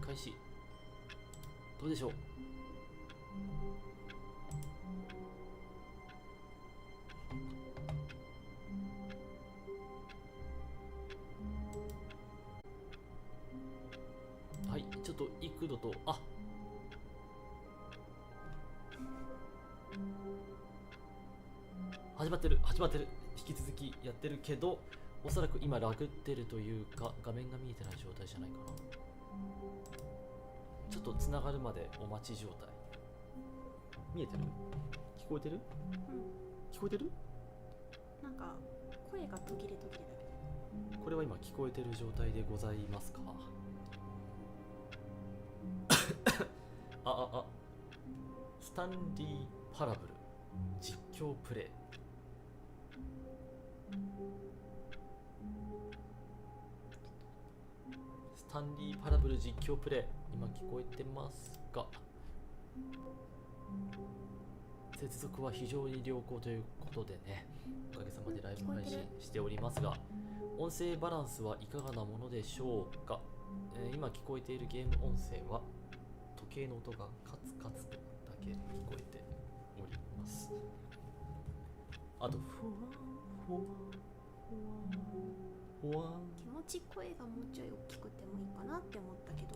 開始。どうでしょう。はい、ちょっと幾度と、始まってる。引き続きやってるけど、おそらく今ラグってるというか、画面が見えてない状態じゃないかな。ちょっとつながるまでお待ち状態。見えてる？聞こえてる？うん。聞こえてる？なんか声が途切れ途切れだけど。これは今聞こえてる状態でございますか？スタンリー・パラブル実況プレイ。スタンリー・パラブル実況プレイ、今聞こえてますか？接続は非常に良好ということでね、おかげさまでライブ配信しておりますが、音声バランスはいかがなものでしょうか？今聞こえているゲーム音声は時計の音がカツカツとだけ聞こえております。あとふわふわふわ。気持ち声がもうちょい大きくてもいいかなって思ったけど。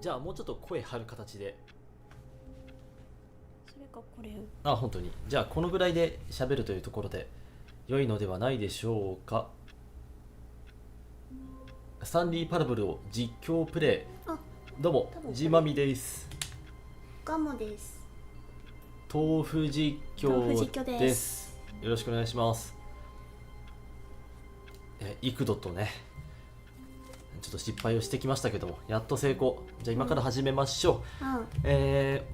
じゃあもうちょっと声張る形で。それかこれ。本当に。じゃあこのぐらいで喋るというところで良いのではないでしょうか。スタンリー・パラブルを実況プレイ。どうも、ジーマーミです。ガムです。豆腐実況です。よろしくお願いします。幾度とね、ちょっと失敗をしてきましたけども、やっと成功。じゃあ今から始めましょう。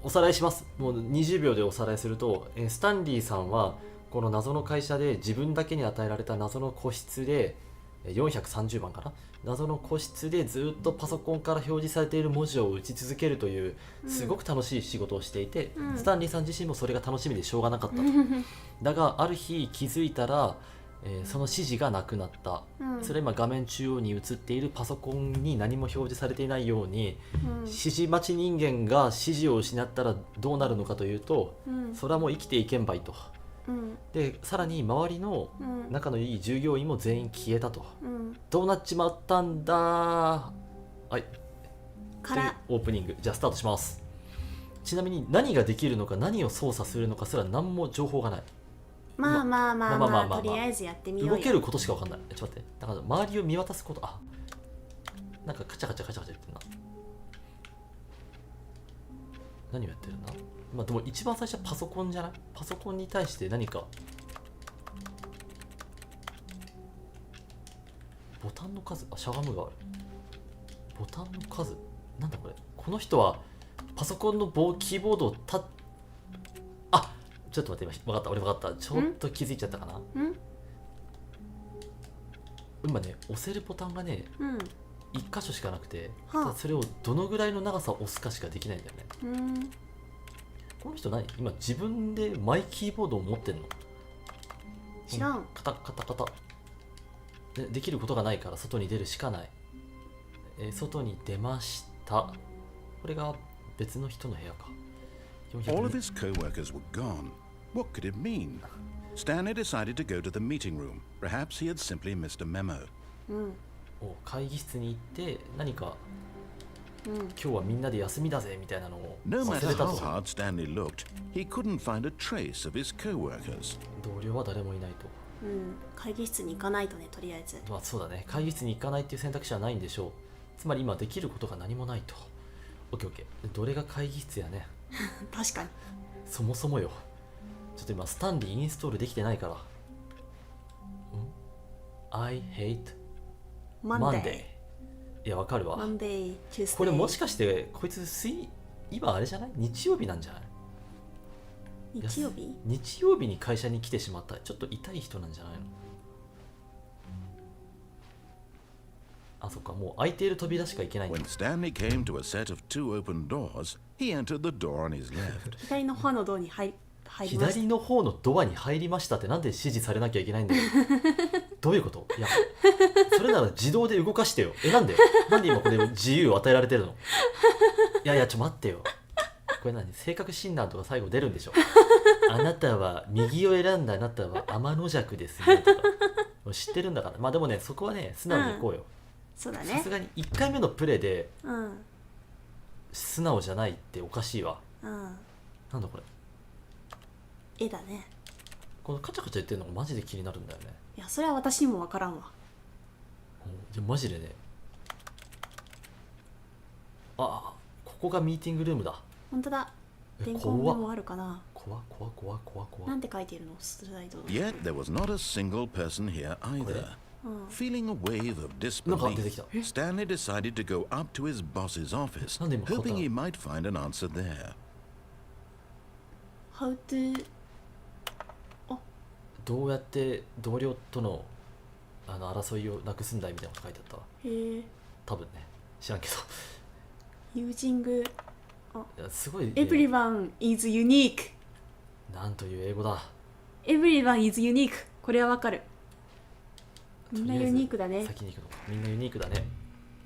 おさらいします。もう20秒でおさらいすると、スタンリーさんはこの謎の会社で自分だけに与えられた謎の個室で430番かな、謎の個室でずっとパソコンから表示されている文字を打ち続けるというすごく楽しい仕事をしていて、スタンリーさん自身もそれが楽しみでしょうがなかったと。だがある日気づいたら、その指示がなくなった、それは今画面中央に映っているパソコンに何も表示されていないように、指示待ち人間が指示を失ったらどうなるのかというと、それはもう生きていけんばいと。でさらに周りの仲のいい従業員も全員消えたと、どうなっちまったんだ。はいからオープニング、じゃあスタートします。ちなみに何ができるのか何を操作するのかすら何も情報がない。まあとりあえずやってみようよ。動けることしか分かんない。ちょっと待って、だから周りを見渡すこと、なんかカチャカチャカチャカチャ言ってるな。何をやってるんだ。でも一番最初はパソコンじゃない？パソコンに対して何かボタンの数、しゃがむがある。ボタンの数なんだこれ。この人はパソコンのキーボードをちょっと待って、分かった、俺分かった。ちょっと気づいちゃったかな。今ね、押せるボタンがね、1箇所しかなくて、それをどのぐらいの長さを押すかしかできないんだよね。この人何？今自分でマイキーボードを持ってんの？知らん。カタカタカタ。できることがないから外に出るしかない。外に出ました。これが別の人の部屋か。All of his co-workers were gone. What could it mean? Stanley decided to go to the meeting room. Perhaps he had simply missed a memo. 会議室に行って何か、今日はみんなで休みだぜみたいなのを No 忘 matter れた how と。 hard Stanley looked, he couldn't find a trace of his co-workers. 同僚は誰もいないと。会議室に行かないとね、とりあえず。そうだね、会議室に行かないっていう選択肢はないんでしょう。つまり今できることが何もないと。オッケーオッケー。どれが会議室やね。確かに。そもそもよ。ちょっと今スタンリーインストールできてないから。I hate Monday。いや、わかるわ。Monday、Tuesday。これもしかしてこいつ今あれじゃない？日曜日なんじゃない？日曜日？日曜日に会社に来てしまったちょっと痛い人なんじゃないの？そっか、もう開いている扉しか行けないんだ。 When Stanley came to a set of two open doors, he entered the door on his left. 左の方のドアに入入りました。左の方のドアに入りましたってなんで指示されなきゃいけないんだよどういうこと？いやそれなら自動で動かしてよ。なんで今これ自由を与えられてるの？いやちょ待ってよ。これ何、性格診断とか最後出るんでしょあなたは右を選んだ、あなたは天の弱ですねとかもう知ってるんだから。まあでもね、そこはね素直にいこうよ、そうだね。さすがに1回目のプレイでうん素直じゃないっておかしいわ。うんなんだこれ、絵だね。このカチャカチャ言ってるのがマジで気になるんだよね。いやそれは私にもわからんわ。でマジでね、ここがミーティングルームだ。本当だ。伝言メモあるかな。怖なんて書いてるのスライド。 Yet there was not a single person here either. Feeling a wave of なんか出てき disbelief, た。 Stanley decided to go up to his boss's office, なんで今買ったの？ hoping he might find an answer there. How to どうやって同僚との争いをなくすんだいみたいなこと書いてあったわ。へえ多分ね、知らんけどusing いやすごい、everyone is unique なんという英語だ。 everyone is unique これはわかる。みんなユニークだね。先に行くのか。みんなユニークだね。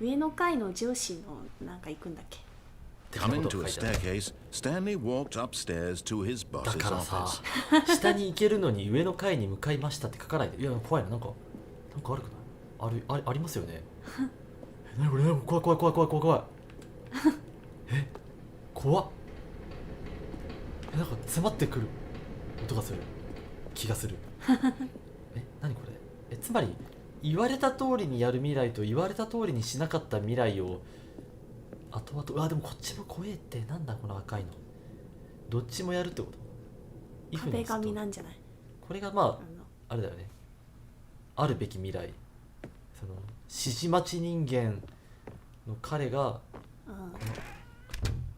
上の階の上司のなんか行くんだっけ。 Coming to a staircase, Stanley walked upstairs to his だ boss's からさ office. 下に行けるのに上の階に向かいましたって書かないで。いや怖いな。なんか悪くない？ありますよね何これ、怖い怖っ。なんか迫ってくる音がする気がする何これ。つまり言われた通りにやる未来と言われた通りにしなかった未来を後々、でもこっちも怖えって。なんだこの赤いの。どっちもやるってこと？壁紙なんじゃない。これがまああれだよね。あるべき未来。その指示待ち人間の彼がこ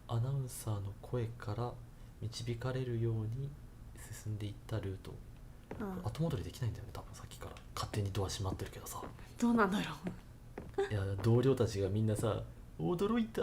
のアナウンサーの声から導かれるように進んでいったルート。後戻りできないんだよね多分。さっきから勝手にドア閉まってるけどさ。どうなんだろいや同僚たちがみんなさ驚いた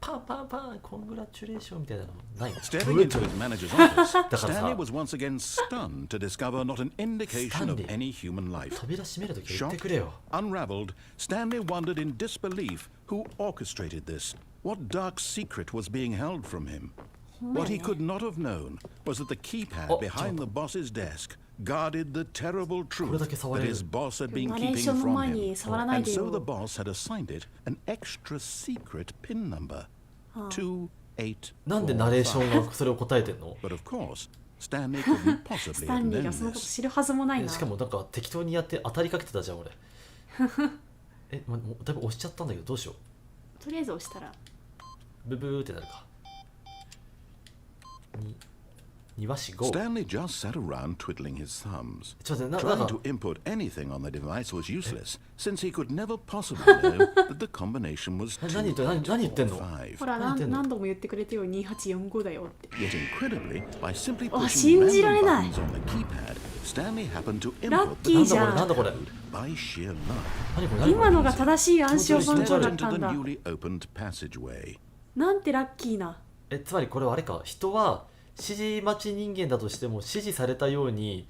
パンコングラチュレーションみたいなのないの？ Staring into his manager's office, だからさ Stanley was once again stunned to discover not an indication of any human life. 扉閉めるとき言ってくれよ。 Unraveled, Stanley wondered in disbelief who orchestrated this, what dark secret was being held from him. What he could not have known was that the keypad behind the boss's desk guarded the terrible truth that his boss had been keeping from him. And so the boss had assigned it an extra secret pin number, なんでナレーション 2845. がそれを答えてんの？ But of course, Stanley couldn't う。 possibly スタ have ンリー known がそのこと this. 知るはずもないな。しかもなんか適当にやって当たりかけてたじゃん俺もうだいぶ押しちゃったんだけどどうしよとりあえず押したらう。ブブーってなるか。庭師 GO。 Stanley just sat around twiddling his thumbs. ちょっと待って、Trying to input anything on the device was useless, since he could never possibly know that the combination was 何言ってんの？ 5. ほら何度も言ってくれてよ2845だよって。 Yet incredibly, by simply あ、 pushing 信じられ random ない。 buttons on the keypad, Stanley happened to ラッ input キ the ーじゃん。なんだこれ by sheer luck 何これ今のが正しい暗証番号だっ into たん the だ。 newly opened passageway. なんてラッキーな。つまりこれはあれか。人は指示待ち人間だとしても指示されたように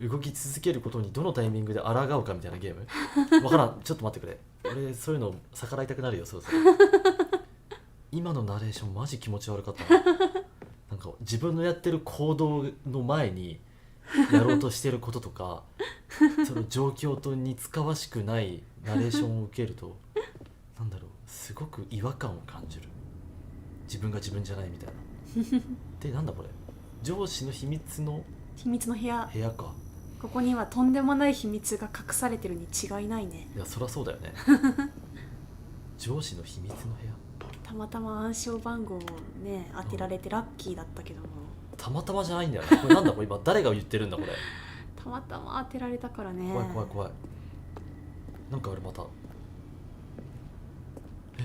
動き続けることにどのタイミングで抗うかみたいなゲームわからん。ちょっと待ってくれ。俺そういうの逆らいたくなるよ。そう今のナレーションマジ気持ち悪かったな。なんか自分のやってる行動の前にやろうとしてることとかその状況と似つかわしくないナレーションを受けるとなんだろう、すごく違和感を感じる。自分が自分じゃないみたいなで、なんだこれ、上司の秘密の部屋。部屋か。ここにはとんでもない秘密が隠されてるに違いないね。いやそりゃそうだよね上司の秘密の部屋。たまたま暗証番号をね当てられてラッキーだったけども、たまたまじゃないんだよね。これなんだこれ、今誰が言ってるんだこれ。たまたま当てられたからね。怖い。なんかあれまた。ちょっ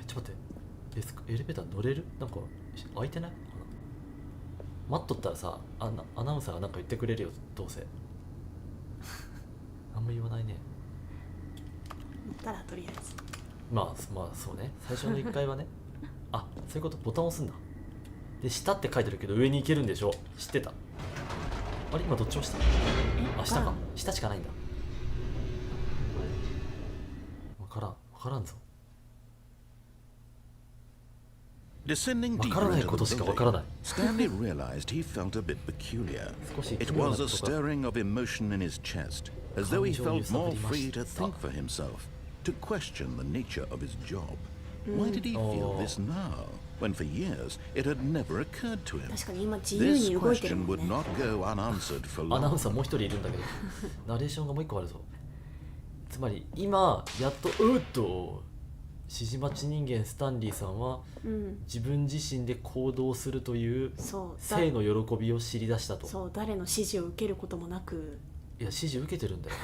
と待って、エレベーター乗れる？なんか開いてない？待っとったらさ、アナウンサーがなんか言ってくれるよ。どうせあんま言わないね。乗ったらとりあえずまあそうね、最初の1回はねそういうこと。ボタン押すんだ。で下って書いてるけど上に行けるんでしょ。知ってた。あれ今どっち押した？あ、下か。下しかないんだ。わからんぞ。 Descending わから deeper ない into こと the しかわからない building, Stanley realized he felt a bit peculiar. 少し It 奇妙な was こ a とが stirring of emotion in his chest, as though he 感情を揺 felt さぶ more りま free し to た。 think for himself, to question the nature of his job. Why did he feel this now, when for years it had never occurred to him? 確かに今自由 This に動いてる question もん would ね。 not go unanswered for アナウン long. サーもう一人いるんだけどナレーションがもう一個あるぞ。つまり今やっと指示待ち人間スタンリーさんは自分自身で行動するというそう性の喜びを知り出したと。そう、誰の指示を受けることもなく。いや指示受けてるんだよ。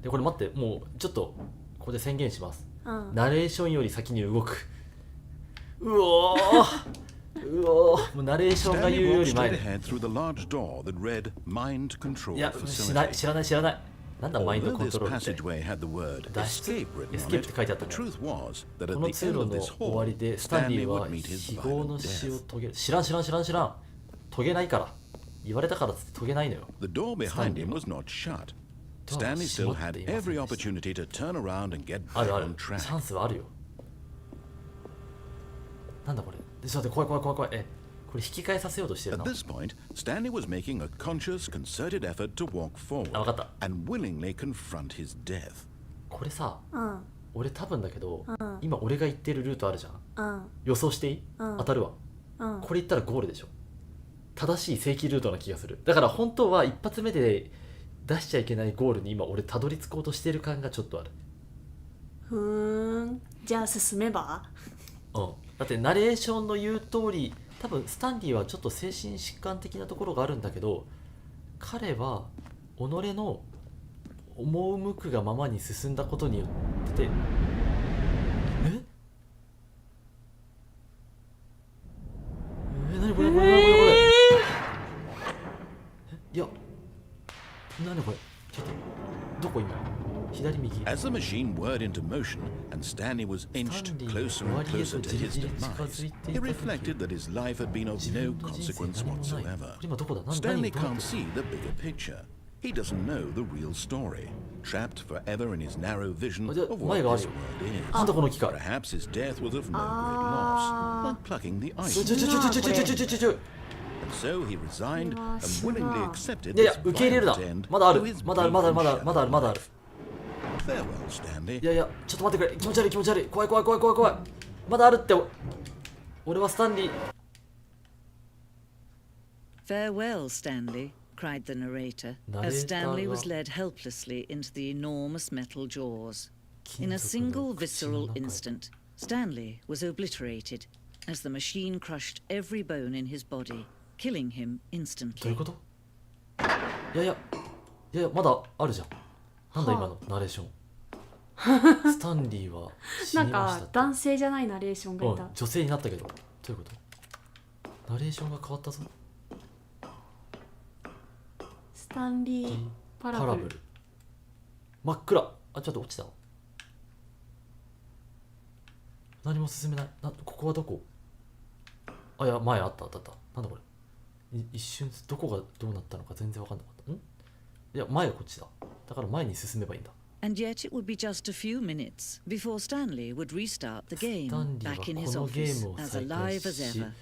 でこれ待って、もうちょっとここで宣言します。うん、ナレーションより先に動く。うおーうおー、もうナレーションが言う Stanley よ walked り前 straight で。 ahead through the large door that read Mind い Control や知らない Facility. なんだマインド Although コン this トロールって。 passageway had the word 脱出 escape written on escape it, って書いてあった the ね。 truth was that こ at の the 通 end 路 of の this 終わり hall, でスタンリー Stanley は would meet his 非業 violent の死を death. 遂げる。知らん。遂げないから。言われたからって遂げないのよ。 The door behind him was not shut. Stanley still had every opportunity to turn around and get あ back るある。 on チ track. ャンスはあるよ。なんだこれ。ちょっと待って、怖い。これ引き返させようとしてる At な。 this point, Stanley was making a conscious, concerted effort to walk forward あ、わかった。 and willingly confront his death. これさ、うん俺多分だけど、うん今俺が言ってるルートあるじゃん。うん予想していい？うん当たるわ。うんこれ言ったらゴールでしょ。正しい正規ルートな気がする。だから本当は一発目で出しちゃいけないゴールに今俺たどり着こうとしてる感がちょっとある。じゃあ進めば。うん、だってナレーションの言う通り、多分スタンリーはちょっと精神疾患的なところがあるんだけど、彼は己の赴くがままに進んだことによって何これいや何これちょっとどこ今左右 As the machine whirred into motion and Stanley was inched closer and closer to his demise, he reflected that his life had been of no consequence whatsoever. 今どこだ Stanley どうなっ can't て see the bigger picture. He doesn't know the real story, trapped forever in his narrow vision of what this world is. なんだこの機械 Perhaps his death was of no great loss, like plucking the ice. ちょ And so he resigned and willingly accepted いやい this や受け入れるな violent end まだある to his まだある Farewell, Stanley. いやちょっと待ってくれ気持ち悪い怖いまだあるって俺はスタンリー Farewell, Stanley, cried the narrator, as Stanley was led helplessly into the enormous metal jaws. In a single visceral instant, Stanley was obliterated as the machine crushed every bone in his body, killing him どういう instantly. こといやまだあるじゃんなんだ今のナレーションスタンリーは死なんにましたか男性じゃないナレーションがいた。女性になったけどどういうことナレーションが変わったぞスタンリーパラブル。真っ暗あちょっと落ちた何も進めないここはどこあいや前あったなんだこれ一瞬どこがどうなったのか全然分かんなかったいや前がこっちだだから前に進めばいいんだ And yet it would be just a few minutes before Stanley would restart the game back in his office, as alive as ever.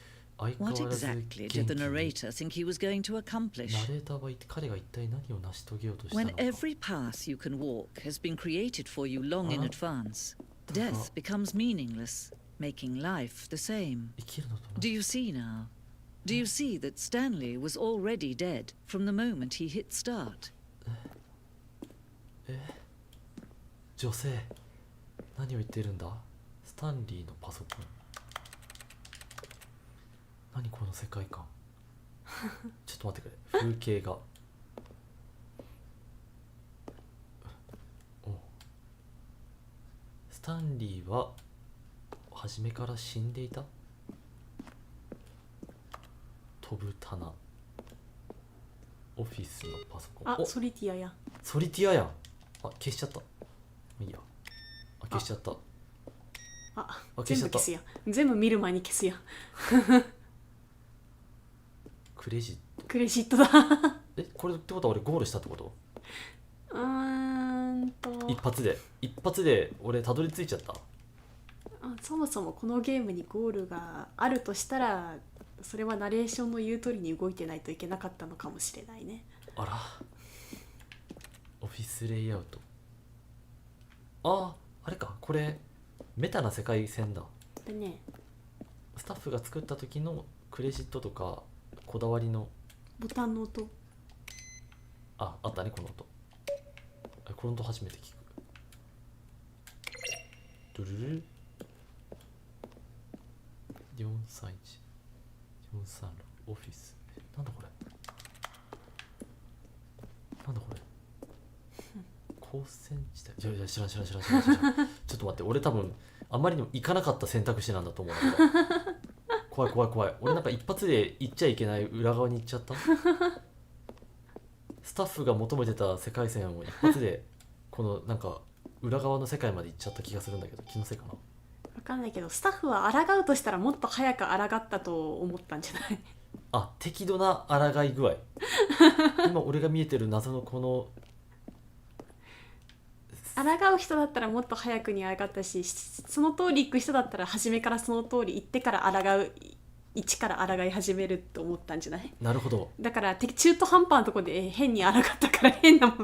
What exactly did the narrator think he was going to accomplish? ナレーターは彼が一体何を成し遂げようとしたの When か every path you can walk has been created for you long in advance, death becomes meaningless, making life the same. 生きるのと Do you see now? Do you see that Stanley was already dead from the moment he hit start? 女性何を言ってるんだスタンリーのパソコン何この世界観ちょっと待ってくれ風景がスタンリーは初めから死んでいた飛ぶ棚オフィスのパソコンあ、ソリティアや。ソリティアやんあ消しちゃったいいや消しちゃった消しちゃった全部消すやん。全部見る前に消すやん。クレジットクレジットだ。これってことは俺ゴールしたってこと？一発で俺たどり着いちゃった。そもそもこのゲームにゴールがあるとしたら、それはナレーションの言う通りに動いてないといけなかったのかもしれないね。あら、オフィスレイアウト。あれか、これメタな世界線だ。でね、スタッフが作った時のクレジットとかこだわりのボタンの音。あったね、この音。この音初めて聞く。ドゥルル431 436オフィス。なんだこれ、高専地帯。いや知らん。ちょっと待って、俺多分あまりにも行かなかった選択肢なんだと思うんだけど。怖い。俺なんか一発で行っちゃいけない裏側に行っちゃった。スタッフが求めてた世界線を一発でこのなんか裏側の世界まで行っちゃった気がするんだけど、気のせいかな。分かんないけど、スタッフは抗うとしたらもっと早く抗ったと思ったんじゃない？適度な抗い具合。今俺が見えてる謎のこの抗う人だったらもっと早くに抗ったし、その通り行く人だったら初めからその通り行ってから抗う、一から抗い始めると思ったんじゃない？なるほど。だから中途半端なとこで変に抗ったから変なもん。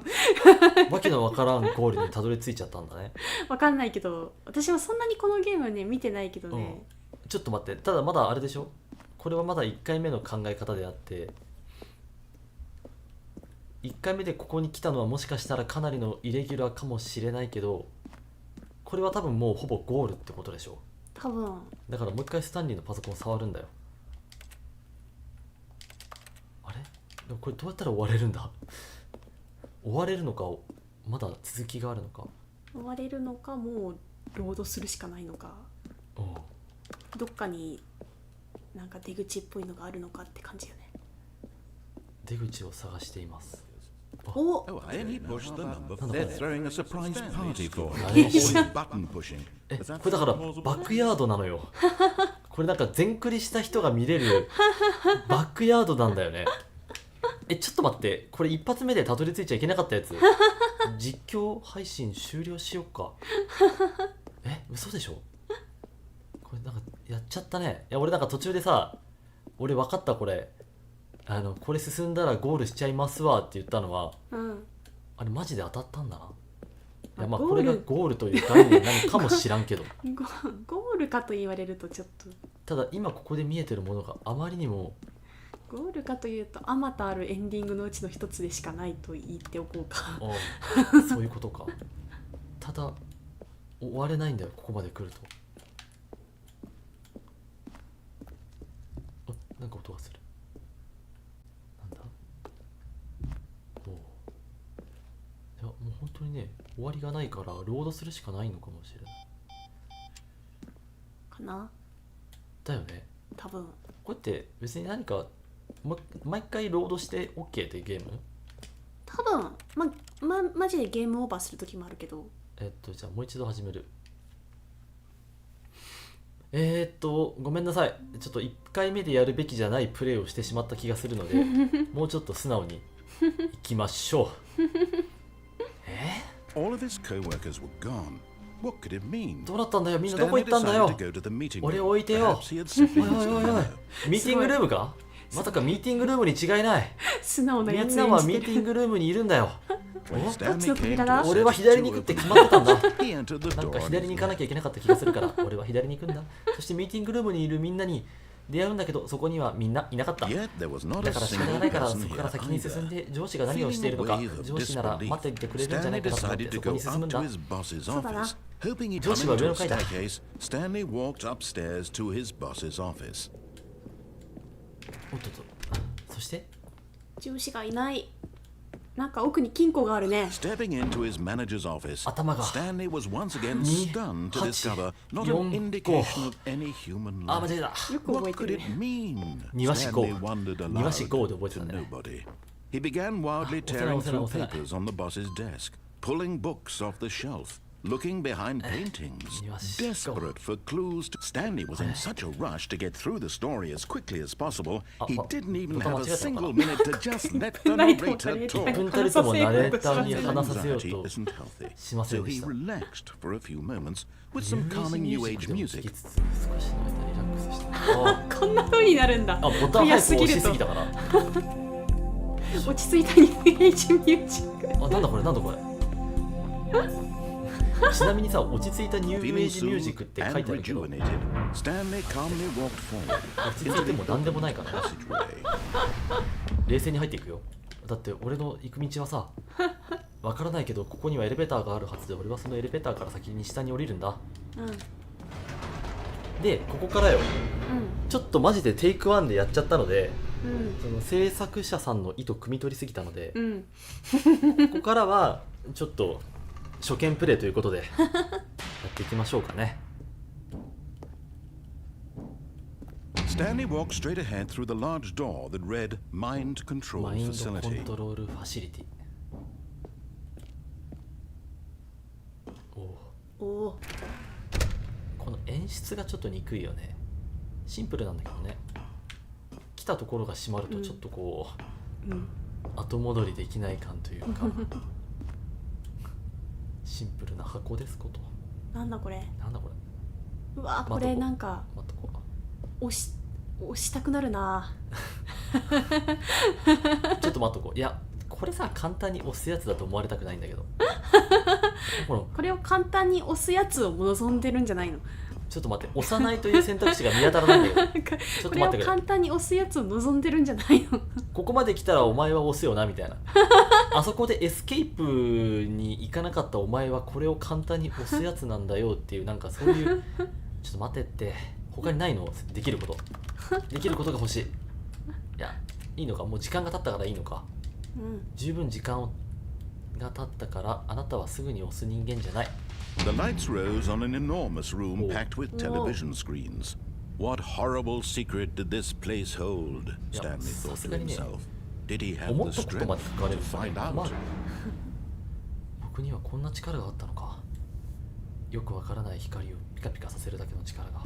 わけのわからんゴールにたどり着いちゃったんだね。わかんないけど、私もそんなにこのゲームね見てないけどね、ちょっと待って、ただまだあれでしょ、これはまだ1回目の考え方であって、1回目でここに来たのはもしかしたらかなりのイレギュラーかもしれないけど、これは多分もうほぼゴールってことでしょ。多分だからもう一回スタンリーのパソコンを触るんだよ。あれでもこれどうやったら終われるんだ。終われるのか、まだ続きがあるのか。終われるのか、もうロードするしかないのか、どっかになんか出口っぽいのがあるのかって感じよね。出口を探しています。お、 Then he pushed the number. They're throwing a surprise party for him. 何 Button pushing. これだからバックヤードなのよ。これなんか全クリした人が見れるバックヤードなんだよね。ちょっと待って、これ一発目でたどり着いちゃいけなかったやつ。実況配信終了しよっか。嘘でしょ。これなんかやっちゃったね。いや俺なんか途中でさ、俺分かった、これこれ進んだらゴールしちゃいますわって言ったのは、あれマジで当たったんだな。いやまあこれがゴールという概念なのかもしらんけどゴールかと言われるとちょっと。ただ今ここで見えてるものがあまりにも、ゴールかというとあまたあるエンディングのうちの一つでしかないと言っておこうか。そういうことか。ただ終われないんだよ、ここまで来ると。なんか音がする。なんだ。いやもう本当にね、終わりがないからロードするしかないのかもしれない。かな。だよね。多分。これって別に何か毎回ロードして OK ってゲーム？多分マジでゲームオーバーする時もあるけど。じゃあもう一度始める。ごめんなさい。ちょっと1回目でやるべきじゃないプレイをしてしまった気がするので、もうちょっと素直にいきましょう。All of his co-workers were gone. What could it mean? どうなったんだよ、みんなどこ行ったんだよ。俺を置いてよ。おい、ミーティングルームか。まさかミーティングルームに違いない。素直なやつみんなはミーティングルームにいるんだよ。俺は左に行くって決まってたんだ。なんか左に行かなきゃいけなかった気がするから、俺は左に行くんだ。そしてミーティングルームにいるみんなに出会うんだけど、そこにはみんないなかった。だから仕方がないから、そこから先に進んで上司が何をしているのか、上司なら待っていてくれるんじゃないかなと思ってそこに進むんだ。そうだな。上司は上の階だ。Stanley walked upstairs to his boss's office. おっとっと。そして上司がいない。なんか奥に金庫があるね。Stepping into his manager's office, 頭が Stanley was once again stunned to discover not an indication of any human 間違え life. た。よく覚 What えて could る it ね。mean? 庭師 Stanley 号 wondered 庭師 aloud 号で覚えてた to ね。 nobody. He began wildly tearing through papers on the boss's desk, pulling books off the shelf. looking behind paintings, desperate for clues. Stanley was in such a rush to get through the story as quickly as possible, he didn't even have a single minute to just let the narrator talk. 1分たりともナレーターに話させよう Anxiety と isn't healthy, しませ so んで he した relaxed for a few moments with some calming New Age でも聞 music. きつつ少しの間リラックスしてこんな風になるんだ。ボタン早く押しすぎとたから落ち着いたニューエイジミュージック。なんだこれなんだこれちなみにさ、落ち着いたニューエ Feeling イジミュージッ soothed クって書い and てあるけど、落 rejuvenated, Stanley calmly walked forward ち着いても何でもないからね passageway. 冷静に入っていくよ。だって俺の行く道はさ、わからないけどここにはエレベーターがあるはずで、俺はそのエレベーターから先に下に降りるんだ。で、ここからよ、ちょっとマジでテイクワンでやっちゃったので、その制作者さんの意図汲み取りすぎたので、ここからはちょっと初見プレイということでやっていきましょうかね。Stanley walked straight ahead through the large door that read Mind Control マインドコン Facility. トロールファシリティ。おお。この演出がちょっと憎いよね。シンプルなんだけどね、来たところが閉まるとちょっとこう、後戻りできない感というかシンプルな箱ですこと。なんだこれ。なんだこれ。うわこれなんか待っとこ押したくなるな。ちょっと待っとこう。いやこれさ、簡単に押すやつだと思われたくないんだけどこれを簡単に押すやつを望んでるんじゃないの。ちょっと待って、押さないという選択肢が見当たらないんだけどちょっことれを待ってくれ。簡単に押すやつを望んでるんじゃないの。ここまで来たらお前は押すよなみたいなあそこでエスケープに行かなかったお前はこれを簡単に押すやつなんだよっていう、なんかそういうちょっと待ってって、他にないの？できることできることが欲しい。いや、いいのか、もう時間が経ったからいいのか。十分時間が経ったからあなたはすぐに押す人間じゃない。 The lights rose on an enormous room packed with television screens. What horrible secret did this place hold? Stanley thought to himself. Did he have 思 the ったことま strength で書かれ to るとね、 find 困 out? る。僕にはこんな力があったのか。よくわからない光をピカピカさせるだけの力が。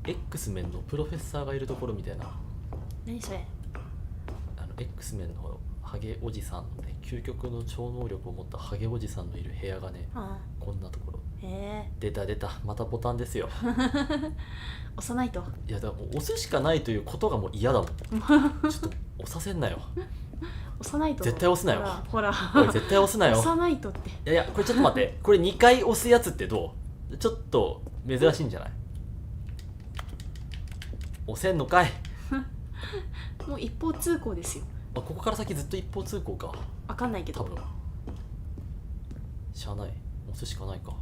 X メンのプロフェッサーがいるところみたいな。何それ。X メンのハゲおじさんのね、究極の超能力を持ったハゲおじさんのいる部屋がね、こんなところ。出た出た、またボタンですよ押さないと。いやだからもう押すしかないということがもう嫌だもんちょっと押させんなよ。押さないと。絶対押すなよ。ほらおい絶対押すなよ。押さないとって。いやいや、これちょっと待って、これ2回押すやつってどう？ちょっと珍しいんじゃない？押せんのかいもう一方通行ですよ。ここから先ずっと一方通行か。わかんないけど。多分しゃあない、押すしかないか。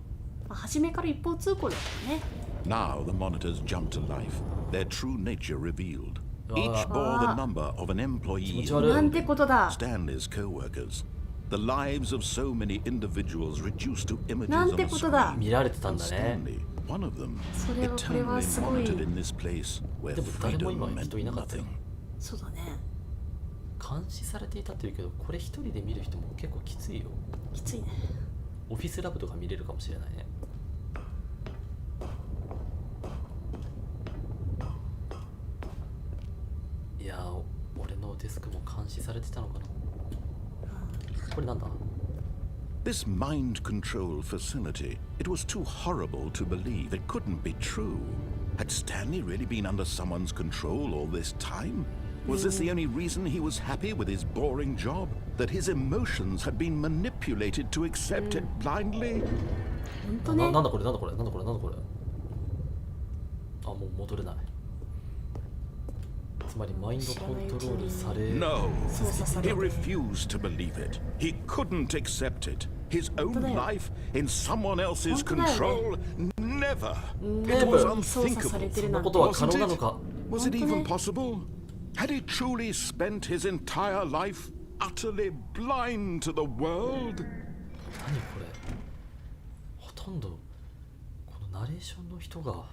初めから一方通行だったね。Now the monitors jumped to life, their true nature revealed. Each bore the number of an employee, なんてことだ。 Stanley's co-workers. The lives of so many individuals reduced to images なん on て a ことだ。 screen. 見られてたん And だね。 Stanley, one of them, それはこれは eternally すごい。 monitored in this place where でも誰も freedom 今 meant 人いなかったよ。 nothing. そうだね。監視されていたというけど、これ一人で見る人も結構きついよ。きついね。オフィスラブとか見れるかもしれないね。いやー、俺のデスクも監視されてたのかな。これなんだ？ This mind control facility, it was too horrible to believe. It couldn't be true. Had Stanley really been under someone's control all this time? Was this the only reason he was happy with his boring job? That his emotions had been manipulated to accept it blindly? 本当ね。なんだこれなんだこれなんだこれなんだこれ。あ、もう戻れない。つまりマインドコントロールされ。 No, 操作さ he れて。 refused to believe it. He couldn't accept it. His own life in someone else's 本当だよ control? Never. It Never. was 操作され unthinkable. てるなんて。そんなことは可能なのか。 Was it 本当ね。 even possible? Had he truly spent his entire life utterly blind to the world? 何これ。ほとんどこのナレーションの人が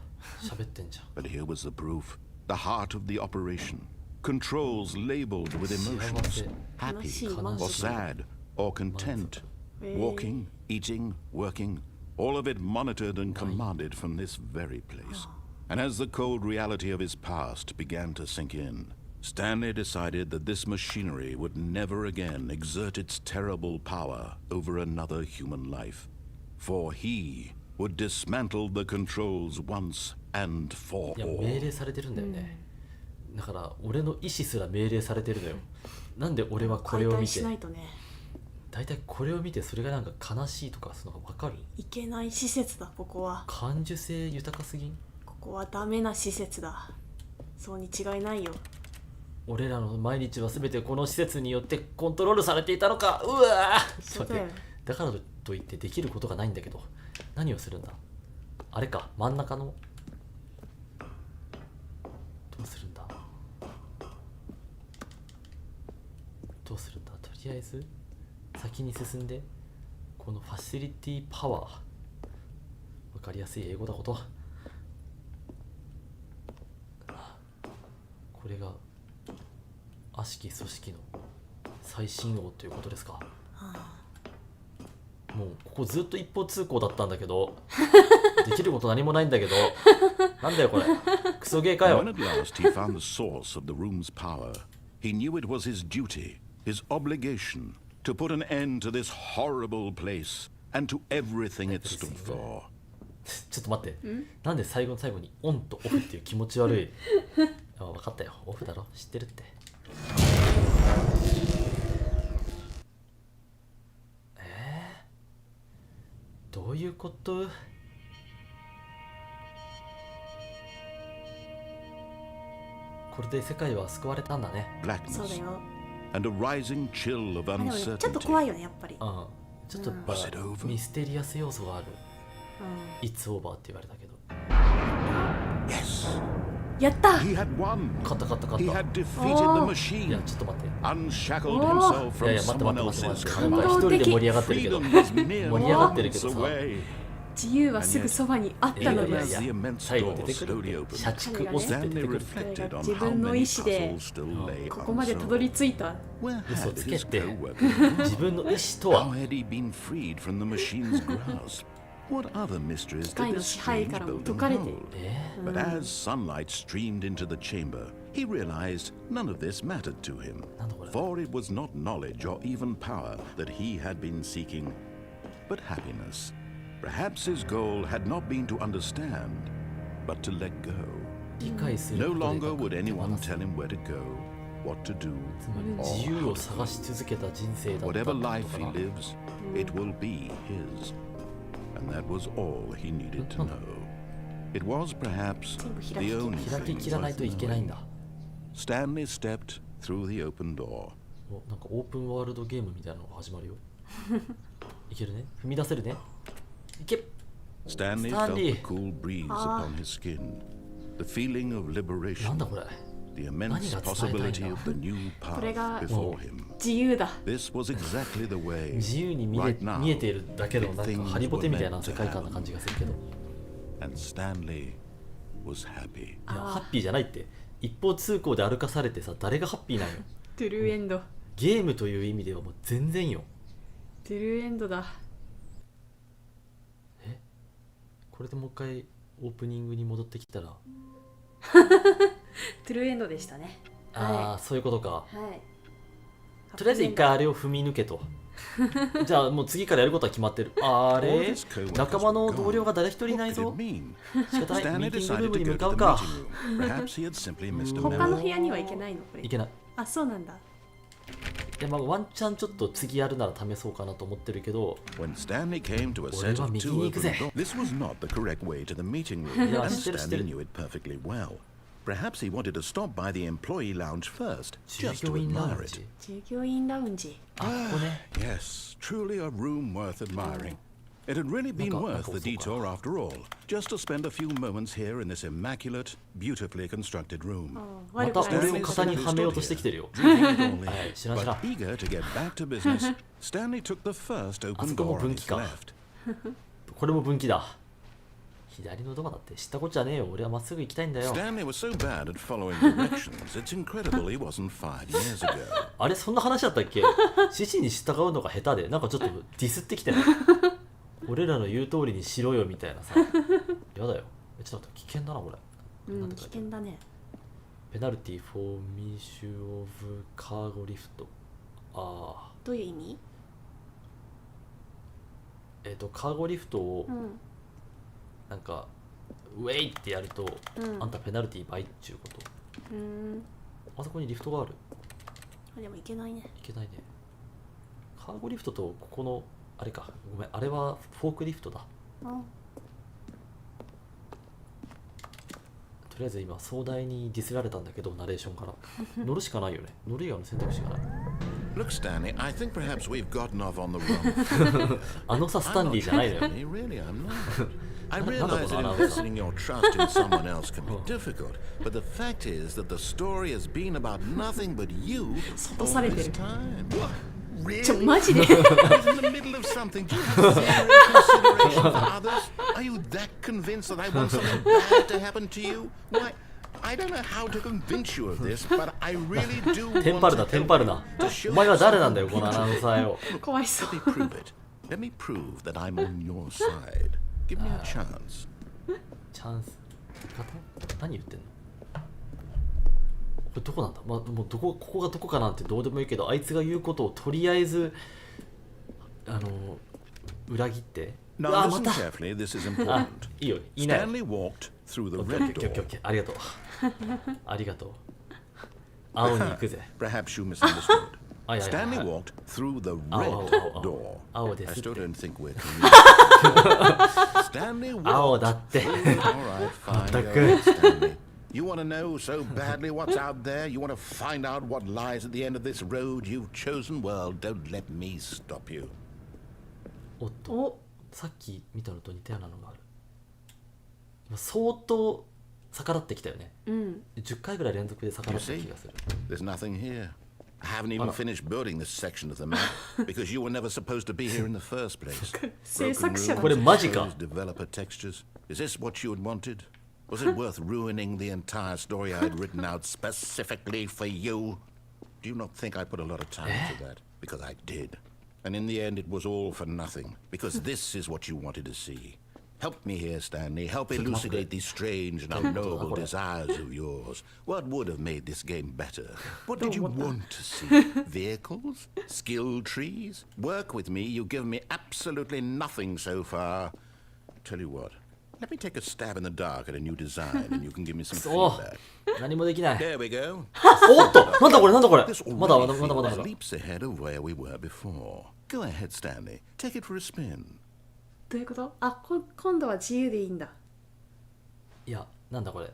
喋ってんじゃん。 But here was the proof. The heart of the operation. Controls labeled with emotions. Happy 悲しい、 or 満足。 sad or content Walking, eating, working, all of it monitored and commanded from this very place. And as the cold reality of his past began to sink in, Stanley decided that this machinery would never again exert its terrible power over another human life. For he would dismantle the controls once and for いや all. 命令されてるんだよね、だから俺の意思すら命令されてるのよ。なんで俺はこれを見て、解体しないとね、だいたいこれを見てそれがなんか悲しいとかその分かる。いけない施設だ。ここは感受性豊かすぎん。ここはダメな施設だ。そうに違いないよ。俺らの毎日は全てこの施設によってコントロールされていたのか。うわーちょっと待って、だからといってできることがないんだけど、何をするんだ。あれか、真ん中のどうするんだ、どうするんだ。とりあえず先に進んで、このファシリティパワー、わかりやすい英語だこと、これが悪しき組織の最新王ということですか。もうここずっと一方通行だったんだけどできること何もないんだけど、なんだよこれ、クソゲーかよ。 When at last he found the source of the room's power, he knew it was his duty, his obligation, to put an end to this horrible place and to everything it stood for. ちょっと待って、なんで最後の最後にオンとオフっていう気持ち悪いあ、分かったよ、オフだろ、知ってるって。どういうこと。これで世界は救われたんだね。そうだ Blackness よ。 and a rising chill of あ、でもね、ちょっと uncertainty. 怖いよね、やっぱり。うん、ちょっとやっぱ Was it over? ミステリアス要素がある。It's over って言われたけど。Yes, やった。 he had won. 勝った勝った勝 He った。 had defeated the いや machine, ちょっと待って。 unshackled Oh. himself いや from いや待って someone 待って else's 待って。感なんか一人で盛り上がってるけど。 Freedom was mere 盛り上がってるけど moments さ。 away. 自由はすぐそばにあったのに。 As the immense 最後 door 出てくる slowly って。 opened, 社畜オスって出 Stanley てくる。 reflected on 自 how 分の many 意志で puzzles still lay ここまでたどり unsolved. 着いた。 Where 嘘 had つけ his て。 co-workers 自分の意思と How は。 had he been freed from the machine's grasp? What other mysteries 機械 did の this 支配 strange からも building 解かれている。 hold? But as sunlight streamed into the chamber, he realized none of this mattered to him. なんだこれ。 For it was not knowledge or even power that he had been seeking, but happiness. Perhaps his goal had not been to understand, but to let go. 理解する No ことで longer would 手 anyone 放す。 tell him where to go, what to do, つまり自由を探し続けた人生だったってこ whatever と life か he な。 lives, it will be his. And that was all he needed to know. It was perhaps the only 開き thing 切らない worth といけないん knowing. だ。 Stanley stepped through the open door. お、なんかオープンワールドゲームみたいなのが始まるよ。いけるね、踏み出せるね。いけ。 Stanley felt the cool breeze upon his skin, the feeling of なん liberation, だこれ。 the immense 何が伝えたいんだ？ possibility of the new path これが before him. 自由だ。 This was exactly the way 自由に見え right now 見えているだけのなんか things ハリボテみたいな were meant 世 to 界観な感じがするけど、い and Stanley was happy. やハッピーじゃないって。一方通行で歩かされてさ、誰がハッピーなのよ。トゥルーエンド。ゲームという意味ではもう全然よ。トゥルーエンドだ。これでもう一回オープニングに戻ってきたら、トゥルーエンドでしたね。ああそういうことか。はい。とりあえず一回あれを踏み抜けと。じゃあもう次からやることは決まってる。あ All れ his coworkers 仲間の were 同僚が誰一人い gone. ない What could ぞ it。mean? 仕方ない。 Stanley ミーティングルー decided ム to に go 向 to か the うか。 meeting room. Perhaps he had simply missed a 他の memo. 部屋には行けないのこれ。いけない。あ、そうなんだ。いやまあワンチャンちょっと次やるなら試そうかなと思ってるけど、 When Stanley came to a set of two open doors, this was not the correct way to the meeting room, Yeah, and still. Stanley knew it perfectly well. Perhaps he wanted to stop by the employee lounge first, 従 just 業 to 員ラウ admire ン it. ジ。従業員ラウンジ。あ、ここね。 Yes, truly a room worth admiring. It had really been worth the detour after all, just to spend a few moments here in this immaculate, beautifully constructed room. また俺を型にはめようとしてきてるよ。 Drinking it all はい、 in. 知らん知ら But ん。 eager to get back to business, Stanley took the first open door on his left. これも分岐だ。左のドアだって知ったことじゃねえよ。俺はまっすぐ行きたいんだよ。 Stanley was so bad at following directions, it's incredible he wasn't fired years ago. あれそんな話だったっけ？指示に従うのが下手でなんかちょっとディスってきてない？俺らの言う通りにしろよみたいなさ。やだよ。ちょっと危険だなこれ。うん、危険だね。ペナルティフォーミッシュオブカーゴリフト。ああ。どういう意味？カーゴリフトを、うん、なんかウェイってやると、うん、あんたペナルティ倍っちゅうこと。あそこにリフトがある。あ、でも行けないね。いけないね。カーゴリフトとここのあれか、ごめん、あれはフォークリフトだ。うん、とりあえず今壮大にディスられたんだけど、ナレーションから乗るしかないよね。乗る以外の選択肢がない。Look, Stanley, I think perhaps we've gotten off on the wrong. あのさスタンリーじゃないのよ。 Really, I'm not. I realize that investing your trust in someone else can be difficult, but the fact is that the story has been about nothing but you all this time. Really? マジで I was in the middle of something. Do you have zero consideration for others? Are you that convinced that I want something bad to happen to you? Why, I don't know how to convince you of this, but I really do want テンパるな to テンパる help な you to show お前は you 誰なんだよ something このアナウンサーよ。怖いそう。 Let me prove it. Let me prove that I'm on your side. Give me a chance. チャンス何言ってんの？これどこなんだ、まあ、もうどこ、ここがどこかなんてどうでもいいけど、あいつが言うことをとりあえず裏切って。 Now あ、ま listen た carefully. This is あ important. いいよいいなよ。 Stanley walked through the オッケー red オッケーオッケーオッ door. ケーありがとうありがとう。青に行くぜ。 Perhaps you misunderstood. Aye, aye, Stanley aye. walked through the Ow, red ow, ow, ow. door. Ow, I this still is- don't think we're communicating. Stanley 青 walked. だって All right, fine. Go Attack. ahead, Stanley. You want to know so badly what's out there? You want to find out what lies at the end of this road you've chosen? Well, don't let me stop you. おっとお、さっき見たのと似たようなのがある。今相当逆らってきたよね。うん、 10回ぐらい連続で逆らった気がする。 There's nothing here. I haven't even finished building this section of the map because you were never supposed to be here in the first place. 制作者だ。これマジか。 Developer textures. Is this what you had wanted? Was it worth ruining the entire story I had written out specifically for you? Do you not think I put a lot of time into that? Because I did. And in the end, it was all for nothing. Because this is what you wanted to see. Help me here, Stanley. Help elucidate these strange and unknowable desires of yours. What would have made this game better? What did you want to see? Vehicles? Skill trees? Work with me. You've given me absolutely nothing so far. Tell you what. Let me take a stab in the dark at a new design, and you can give me some そう feedback. 何もできない。 There we go. おっとなんだこれなんだこれ This まだ already まだまだまだ feels leaps ahead of where we were before. Go ahead, Stanley. Take it for a spin. どういうこと？あ、今度は自由でいいんだ。いやなんだこれ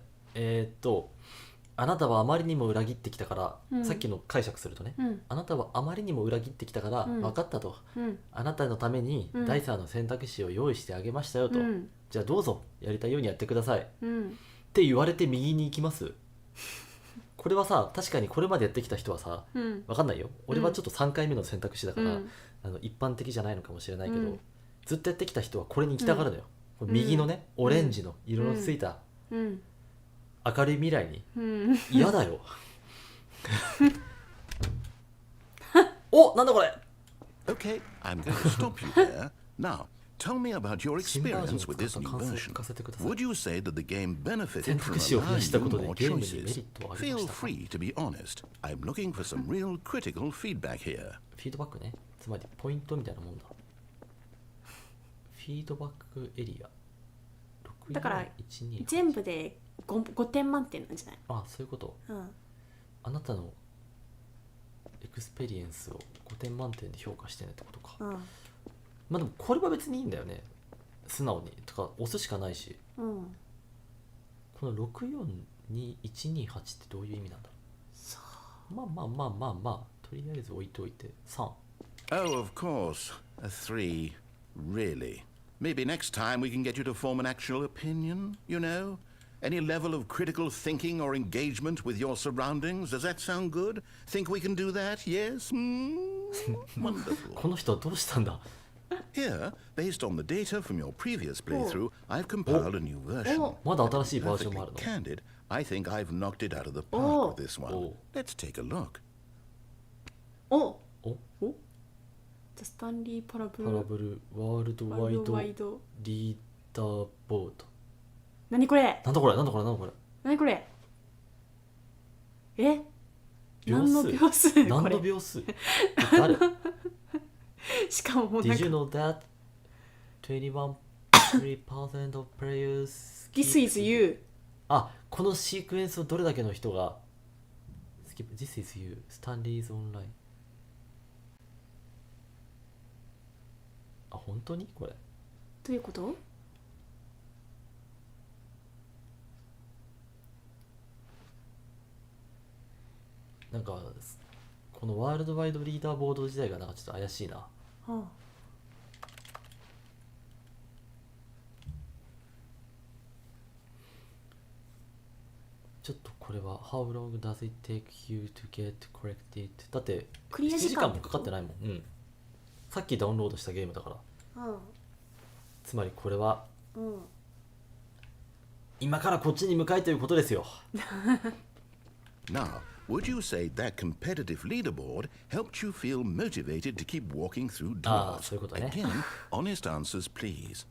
あなたはあまりにも裏切ってきたから、さっきの解釈するとね、あなたはあまりにも裏切ってきたから、分かったと、あなたのために第三の選択肢を用意してあげましたよと、じゃあどうぞやりたいようにやってください、って言われて右に行きます。これはさ確かにこれまでやってきた人はさ、分かんないよ。俺はちょっと3回目の選択肢だから、一般的じゃないのかもしれないけど、ずっとやってきた人はこれに行きたがるのよ、これ右のね、オレンジの色のついた、明るい未来に、嫌だよ。お、なんだこれ。 Okay, I'm going to stop you there. Now, tell me about your experience with this new version. Would you say that the game benefited from allowing you more choices? Feel free to be honest. I'm looking for some real critical feedback here. フィードバックね、つまりポイントみたいなもんだ。フィードバックエリア。だから全部で 5点満点なんじゃない？あ、そういうこと。あなたのエクスペリエンスを5点満点で評価してねってことか。まあでもこれは別にいいんだよね。素直にとか押すしかないし。この642128ってどういう意味なんだろう。まあとりあえず置いておいて3。Oh, of course. A 3. Really? Maybe next time we can get you to form an actual opinion, you know? Any level of critical thinking or engagement with your surroundings? Does that sound good? Think we can do that? Yes? Wonderful. この人はどうしたんだ。Here, based on the data from your previous playthrough, I've compiled a new version. まだ新しいバージョンもある Perfectly の？ candid, I think I've knocked it out of the park with this one. Oh. Let's take a look. おおスタンリーパラブパラブルワールドワイドリーダーボード。何これなんだこれなんだこれなんだこれ。何これえ秒何の数秒数何これの秒数誰しかももうな Did ん you か know that 21% of players This is you あ、このシークエンスをどれだけの人がスキップ This is you Stanley's online あ、本当にこれどういうこと？なんかこのワールドワイドリーダーボード自体がなんかちょっと怪しいな。はあ、ちょっとこれは How long does it take you to get corrected だってクリア7時間時間もかかってないもん。うん。さっきダウンロードしたゲームだから。うんつまりこれはうん今からこっちに向かいということですよ。Now, would you say that competitive leaderboard helped you feel motivated to keep walking through ああ、 doors? そういうことね。 Again, honest answers, please.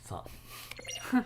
さあ。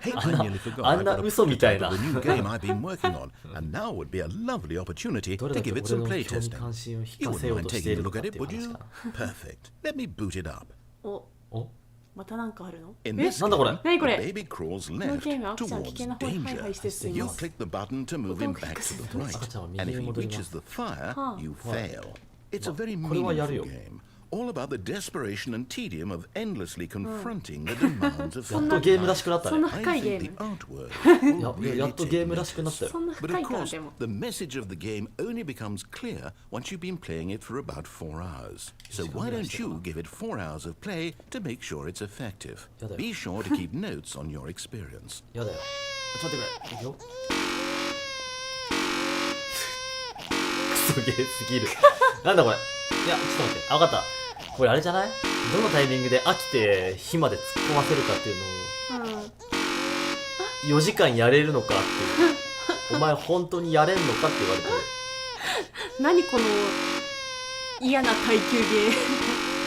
Hey, I nearly forgot. あ I've んな got a 嘘みたいな。 prototype of the new game I've been working on, and now would be a lovely opportunity どれ to だけ give 俺 it some の興 play 味関 testing. 心を引 You かせよ wouldn't う mind としてい taking a るの look かっ at て it, いう would 話 you? かな。 Perfect. Let me boot it up. おおまたなんかあるの？ In え this なんだこれ game, 何これ the baby crawls この left ゲームは赤ちゃん危 towards 険な方にハイハイ danger. して進み You ます。 click the button to move him back to the right, and if he reaches the fire, you fail. It's a very これはやる meaningful よ。 game, all about the desperation and tedium of endlessly confronting the demands of やっとゲームらしくなったねそんな。 I 深いゲ think ー the ム artwork や will really っと take ゲームらしくなったよそ。んな But 深 of いか course, でも the message of the game only becomes clear once you've been playing it for about 4 hours. So why don't you give it 4 hours of play to make sure it's effective? Be sure to keep notes on your experience. やだよ。ちょっと待ってくれ。いくよ。クソゲーすぎる。なんだこれ。いや、ちょっと待って。あ、わかった。これあれじゃない？どのタイミングで飽きて火まで突っ込ませるかっていうのをうん4時間やれるのかっていう。お前本当にやれんのかって言われてる。何この嫌な耐久ゲ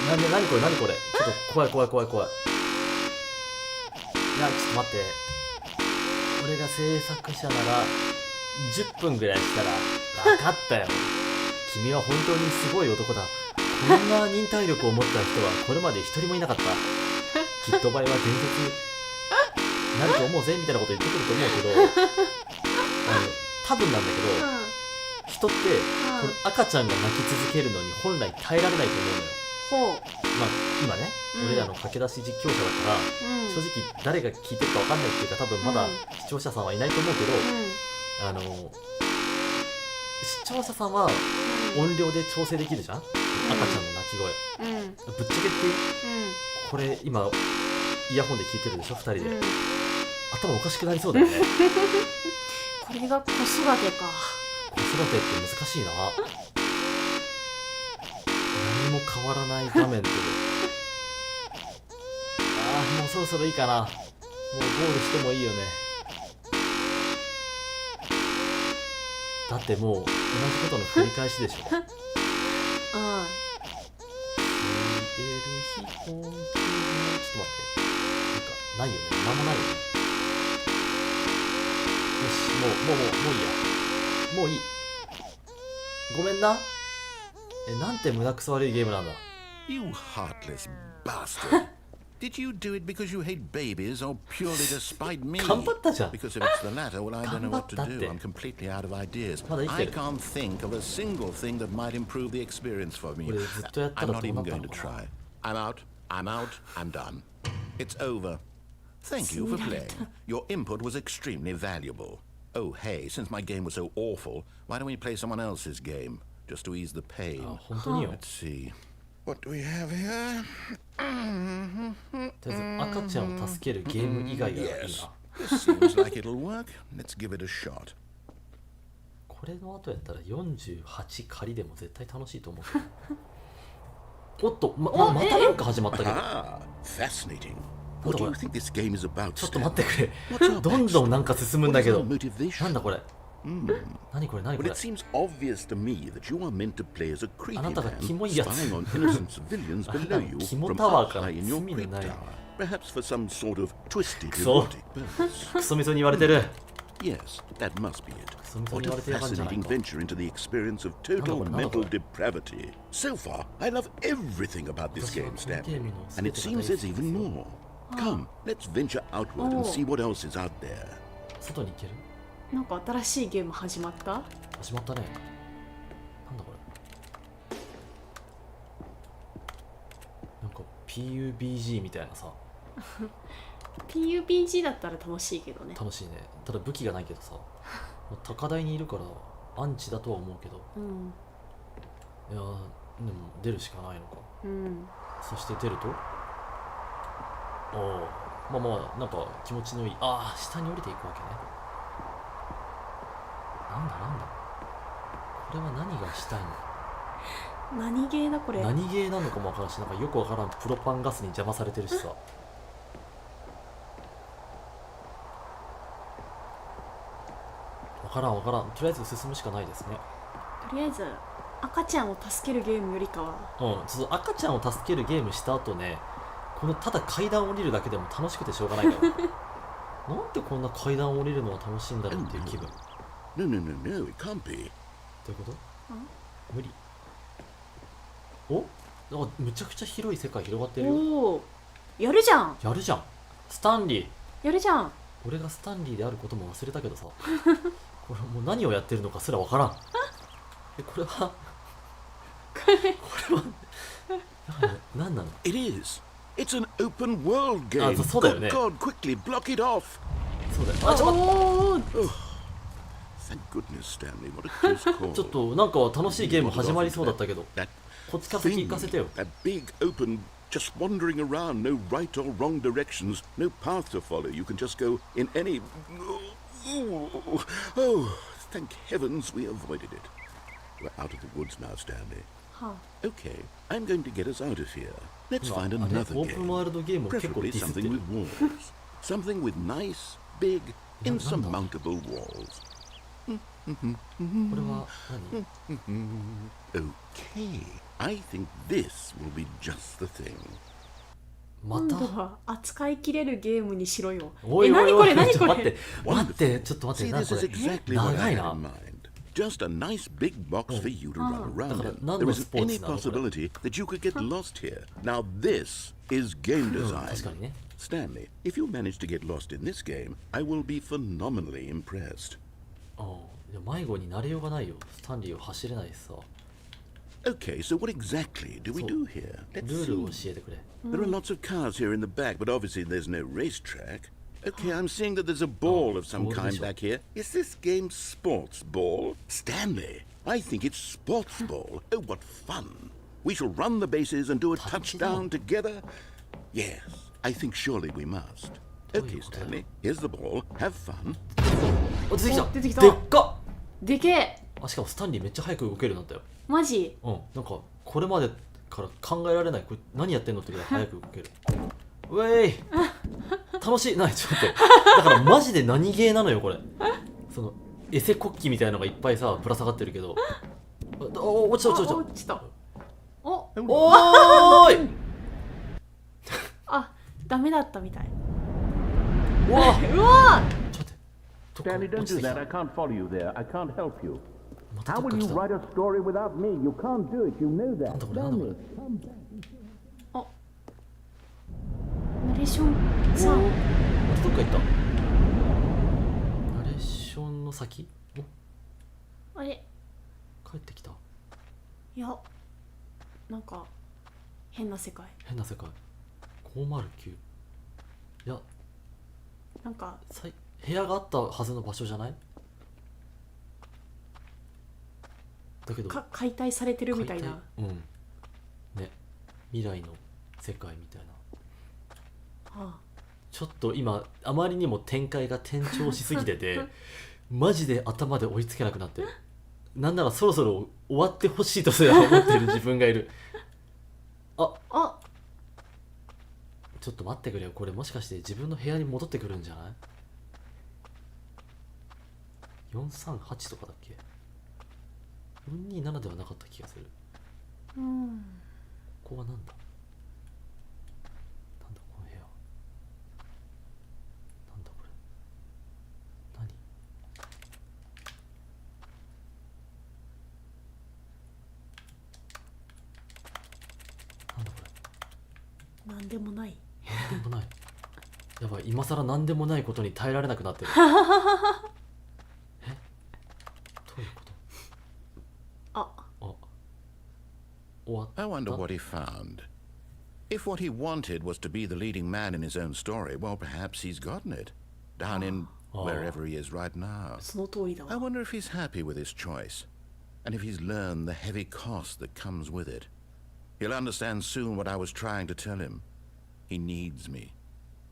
何これ何これ。ちょっと怖い怖い怖い怖い。いや、ちょっと待って。俺が制作者なら10分ぐらいしたら分かったよ。君は本当にすごい男だ。こんな忍耐力を持った人はこれまで一人もいなかった。きっとお前は伝説になると思うぜみたいなこと言ってくると思うけど、多分なんだけど、人ってこの赤ちゃんが泣き続けるのに本来耐えられないと思うのよ。ーほまあ今ね、俺らの駆け出し実況者だから、う、うん、正直誰が聞いてるか分かんないっていうか多分まだ視聴者さんはいないと思うけど、視聴者さんは音量で調整できるじゃん、赤ちゃんの泣き声。うんうんぶっちゃけっていい、これ今イヤホンで聞いてるでしょ2人で、うん頭おかしくなりそうだよね。これが子育てか。子育てって難しいな。何も変わらない画面でもうそろそろいいかな。もうゴールしてもいいよね。だってもう同じことの繰り返しでしょ。聞いてる日本ちょっと待って、なんかないよね。なんもないよね。よし、もういいや。もういい。ごめんな。なんて胸くそ悪いゲームなんだ。 You heartless bastard. Did you do it because you hate babies or purely to spite me? 頑張ったじゃん。 Because if it's the latter, well, I don't know what to 頑張ったって do. I'm completely out of ideas. まだ生きて I る。 can't think of a single thing that might improve the experience for me. これずっとやったら I'm not どうな even った going の to かな。 try. I'm out. I'm out. I'm done. It's over. Thank you for playing. Your input was extremely valuable. Oh, hey, since my game was so awful, why don't we play someone else's game? Just to ease the pain. あ、本当によ。 Let's see. What do we have here? とりあえず赤ちゃんを助けるゲーム以外がいい Yes. な。 This seems like it'll work. Let's give it a shot. これの後やったら48仮でも絶対楽しいと思うけど。おっと、またなんか始まったけど。 Ah, fascinating. What do you think this game is about? ちょっと待ってくれ What's our どんどんなんか進むんだけど What is our motivation? なんだこれ何これ何こ Well, れ it seems obvious to me that you are meant to play as a creepy あなたが man キモいやつ spying on innocent civilians below you キモ from タワ up ーから high in your 罪の creep ない tower, perhaps for some sort of twisted クソ erotic purpose. クソみそに言われてる Yes, that must be it. Some What a sort of fascinating erotic venture into the experience of total Nada, mental nada. depravity. So far, I love everything about this game, Stanley. And it seems there's even more. Come, let's venture outward and see what else is out there. 外に行けるなんか新しいゲーム始まった？始まったねなんだこれなんか PUBG みたいなさ PUBG だったら楽しいけどね。楽しいねただ武器がないけどさ高台にいるからアンチだとは思うけどうんいやーでも出るしかないのかうんそして出るとおおまあまあなんか気持ちのいいああ下に降りていくわけねなんだこれは何がしたいの何ゲーだこれ？何ゲーなのかもわからんしなんかよくわからんプロパンガスに邪魔されてるしさわからんとりあえず進むしかないですねとりあえず赤ちゃんを助けるゲームよりかはちょっと赤ちゃんを助けるゲームした後ねこのただ階段降りるだけでも楽しくてしょうがないからなんでこんな階段降りるのは楽しいんだろうっていう気分 No, no, no, no, it can't be. どういうこと無理おなんかむちゃくちゃ広い世界広がってるよおおやるじゃんやるじゃんスタンリーやるじゃん俺がスタンリーであることも忘れたけどさこれもう何をやってるのかすらわからんこれは何なの It is. It's an open world game. そうだよね Good God, quickly block it off. そうだよあちょっと待っておお Thank goodness, Stanley. What a close call. ちょっとなんか楽しいゲーム始まりそうだったけど That こっちから先 thing, 行かせてよ that big open, just wandering around, no right or wrong directions, no path to follow. You can just go in any. Oh, thank heavens we avoided it. We're out of the woods now, Stanley. は Okay, I'm going to get us out of here. Let's 今 find あれ another オープンワー game. ルドゲームを結構デ Preferably ィスって something る with walls. Something with nice, big, Yeah, insurmountable walls. これは何 Okay, I think this will be just the thing. また今度は扱いきれるゲームにしろよおいおい何これおいちょ何っとこれ待ってちょっと待っ See, て何 this こ is れ exactly what 長 I い had な in mind. Just a nice big box for you to run around Dara, in. none There of isn't sports any now, Dara. possibility that you could get lost here. Now this is game 確 design. かにね Stanley, if you manage to get lost in this game, I will be phenomenally impressed. いや迷子になれようがないよスタンリーは走れないしさ Okay, so what exactly do we So, do here? ル Let's ールを see. 教えてくれ There are lots of cars here in the back, but obviously there's no racetrack. Okay, I'm seeing that there's a ball of some ball kind is back here. Is this game sports ball? Stanley, I think it's sports ball. Oh, what fun. We shall run the bases and do a touchdown together. Yes, I think surely we must. Okay, Stanley, here's the ball. Have fun. あ出てきたお出てきたでっかでけえあしかもスタンリーめっちゃ早く動けるようになったよマジなんかこれまでから考えられないこれ何やってんのってぐらい早く動けるウェイ楽しいないちょっとだからマジで何ゲーなのよこれそのエセ国旗みたいなのがいっぱいさぶら下がってるけど落ちた落ちた落ち落ちたおたおーいあダメだったみたいうわうわちょっと待ってどっか Stanley, 落 don't ちて do き that. た I can't follow you there. I can't help you. また How どっ will か you 来た write a story without me? You can't do it. You know that. なんだこれなんだこれ あナレーションさんまたどっか行ったナレーションの先おあれ帰ってきたいやなんか変な世界変な世界509いやなんか部屋があったはずの場所じゃないだけど解体されてるみたいな解体ね未来の世界みたいなはちょっと今あまりにも展開が転調しすぎててマジで頭で追いつけなくなってるなんならそろそろ終わってほしいとすら思ってる自分がいるあ、ちょっと待ってくれよ、これもしかして自分の部屋に戻ってくるんじゃない？ 438 とかだっけ？ 427 ではなかった気がする。うん。ここはなんだ？なんだこの部屋。なんだこれ。何？なんだこれ。なんでもない。なんでもない。やばい、今更なんでもないことに耐えられなくなってる。え？どういうこと？あ、終わった。 I wonder what he found. If what he wanted was to be the leading man in his own story, well, perhaps he's gotten it. Down in wherever he is right now. その通りだ I わ。 wonder if he's happy with his choice, and if he's learned the heavy cost that comes with it. He'll understand soon what I was trying to tell him. He needs me.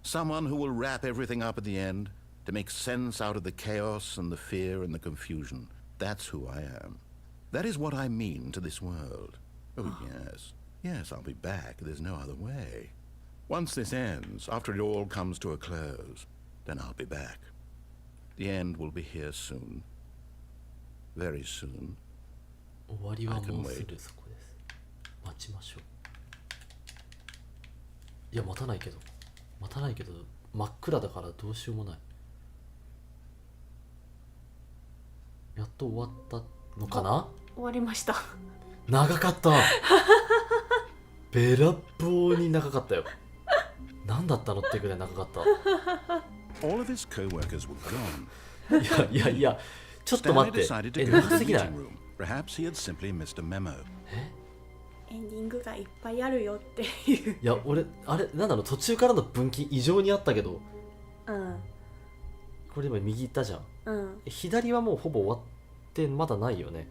Someone who will wrap everything up at the end, to make sense out of the chaos and the fear and the confusion. That's who I am. That is what I mean to this world. Oh, yes. Yes, I'll be back. There's no other way. Once this ends, after it all comes to a close, then I'll be back. The end will be here soon. Very soon. 終わりはもうすぐそこです。待ちましょう。いや、待たないけど真っ暗だからどうしようもない。やっと終わったのかな？終わりました。長かった。べらぼうに長かったよ。何だったのってくらい長かった。 All of his co-workers were gone. いやちょっと待 Stanley って。 decided to go 長 to す the ぎない？ meeting room. Perhaps he had simply missed a memo. エンディングがいっぱいあるよっていう。いや俺あれなんだろう、途中からの分岐異常にあったけど、うん。これ今右行ったじゃん。うん。左はもうほぼ終わってまだないよね。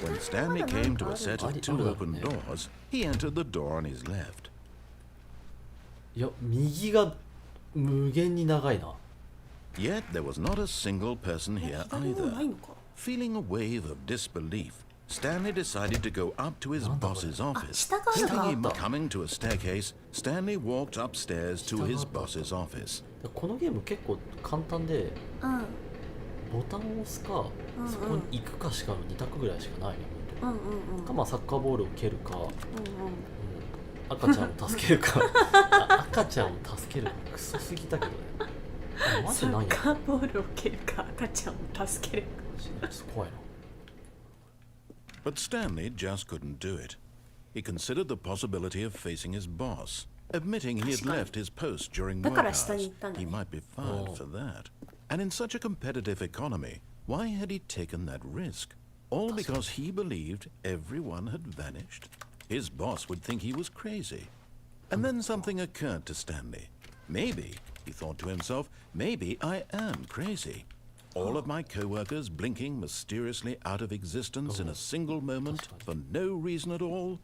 When Stanley came to a set of two open doors, he entered the door on his left. いや右が無限に長いな。 Yet there was not a single person here 左もない either. のか。 Feeling a wave of disbelief, Stanley decided to go up to his boss's office. 下がある Seeing か。 him coming to a staircase, Stanley walked upstairs to his boss's office. このゲーム結構簡単で、うん。ボタンを押すか、そこに行くかしかの2択ぐらいしかないね。うんうんうん。かまあサッカーボールを蹴るか、うんうん。赤ちゃんを助けるか。赤ちゃんを助けるクソすぎたけどね。マジサで何や。ッカーボールを蹴るか赤ちゃんを助けるか。ちょっと怖いな。 But Stanley just couldn't do it. He considered the possibility of facing his boss, admitting he had left his post during work hours. He might be fired for that. And in such a competitive economy, why had he taken that risk? All because he believed everyone had vanished. His boss would think he was crazy. And then something occurred to Stanley. Maybe, he thought to himself, maybe I am crazy. All of my co-workers blinking mysteriously out of existence in a single moment for no reason at all.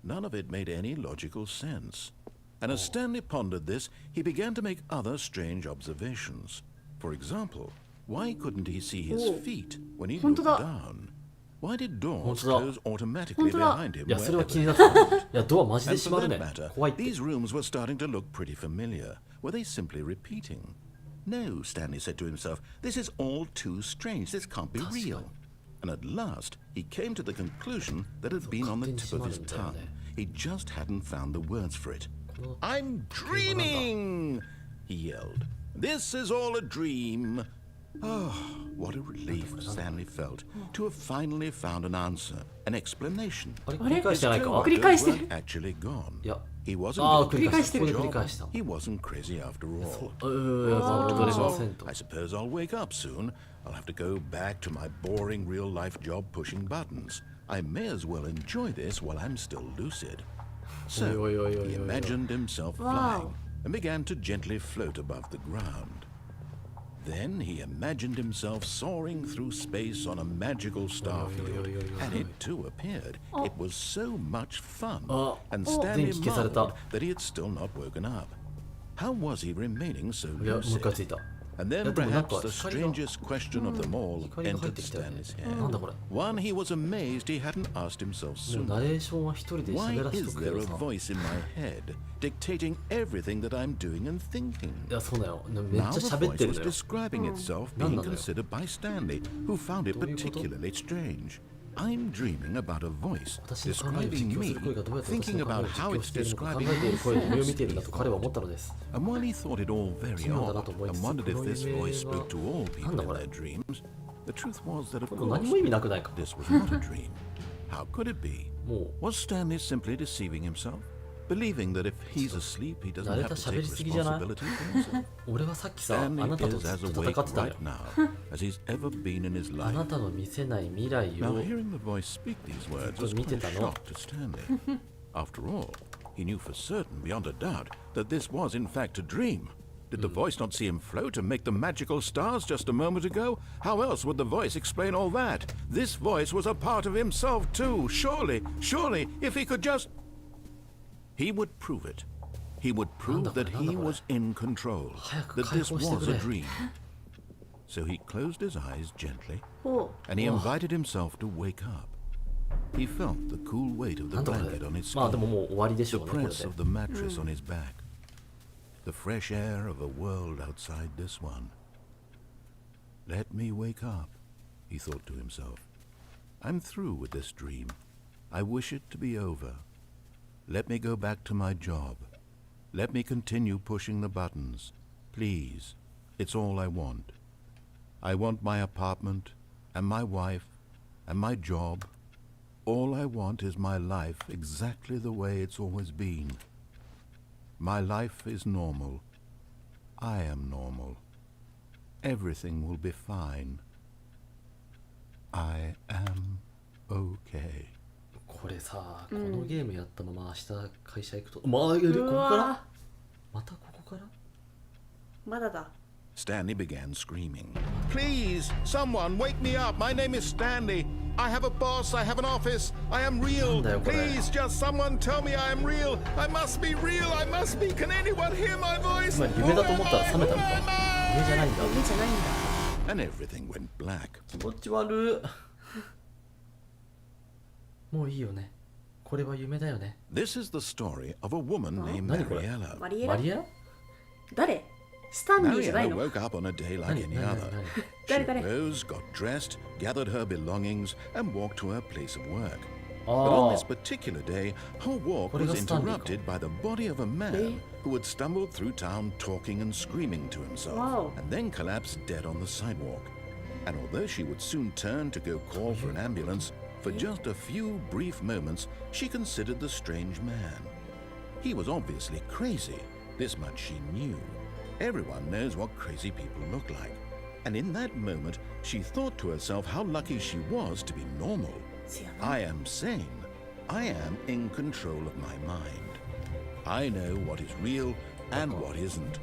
None of it made any logical sense. And as Stanley pondered this, he began to make other strange observations. For example, why couldn't he see his feet when he looked down? Why did doors close automatically behind him いやそれは気 wherever に they なった。い went? やドアマジで And 閉 for まる that ね。 matter, 怖いって。 these rooms were starting to look pretty familiar. Were they simply repeating? No, Stanley said to himself, this is all too strange. This can't be real. And at last, he came to the conclusion that had been on the tip of his tongue. He just hadn't found the words for it. I'm dreaming! He yelled. This is all a dream. Oh, what a relief Stanley felt to have finally found an answer, an explanation. あれ繰り返してないか？ 繰り返してる。 Weren't actually gone. いや He wasn't ああ going 繰り to 返 lose した。ここで his 繰り job. 返した。 He wasn't crazy after all. 戻れませんと。 I suppose I'll wake up soon. I'll have to go back to my boring real-life job pushing buttons. I may as well enjoy this while I'm still lucid. So he imagined himself flying and began to gently float above the ground. Then he imagined himself soaring through space on a magical starfield, and it too appeared. It was so much fun, and Stanley marveled that he had still not woken up. How was he remaining so いやもう一回 lucid? ついた。And then perhaps the strangest question of them all entered Stanley's head. One he was amazed he hadn't asked himself sooner. Why is there a voice in my head dictating everything that I'm doing and thinking? Now the voice was describing itself being considered by Stanley, who found it particularly strange. I'm dreaming about a voice describing me, thinking about how it's describing me. And while he thought it all very odd and wondered if this voice spoke to all people in their dreams, the truth was that, of course, this was not a dream. How could it be? Was Stanley simply deceiving himself? Believing that if he's asleep, he doesn't have to take responsibility for himself. Stanley is as awake right now as he's ever been in his life. Now, hearing the voice speak these words was quite a shock to Stanley. After all, he knew for certain, beyond a doubt, that this was in fact a dream. Did the voice not see him float and make the magical stars just a moment ago? How else would the voice explain all that? This voice was a part of himself too. Surely, if he could just... He would prove it. He would prove that he was in control, that this was a dream. So he closed his eyes gently, and he invited himself to wake up. He felt the cool weight of the blanket on his skin, the press of the mattress on his back, the fresh air of a world outside this one. Let me wake up, he thought to himself. I'm through with this dream. I wish it to be over. Let me go back to my job. Let me continue pushing the buttons. Please, it's all I want. I want my apartment, and my wife, and my job. All I want is my life exactly the way it's always been. My life is normal. I am normal. Everything will be fine. I am okay. これさ、このゲームやったまま明日会社行くと、ここからまたここからまだだ。 Stanley began screaming. Please, someone wake me up. My name is Stanley. I have a boss. I have an office. I am real. Please, just someone tell me I am real. I must be real. I must be. Can anyone hear my voice? つまり夢だと思ったら覚めたのか。夢じゃないんだ。夢じゃないんだ。 And everything went black. 気持ち悪い。もういいよね。これは夢だよね。This is the story of a woman named Mariella. マリエラ？マリエラ？誰？スタンリーじゃない Mariella の？ woke up on a day like any other. She rose, got dressed, gathered her belongings, and walked to her place of work. But on this particular day, her walk was interrupted by the body of a man who had stumbled through town talking and screaming to himself, and then collapsed dead on the sidewalk. And although she would soon turn to go call for an ambulance, for just a few brief moments, she considered the strange man. He was obviously crazy. This much she knew. Everyone knows what crazy people look like. And in that moment, she thought to herself how lucky she was to be normal. I am sane. I am in control of my mind. I know what is real and what isn't.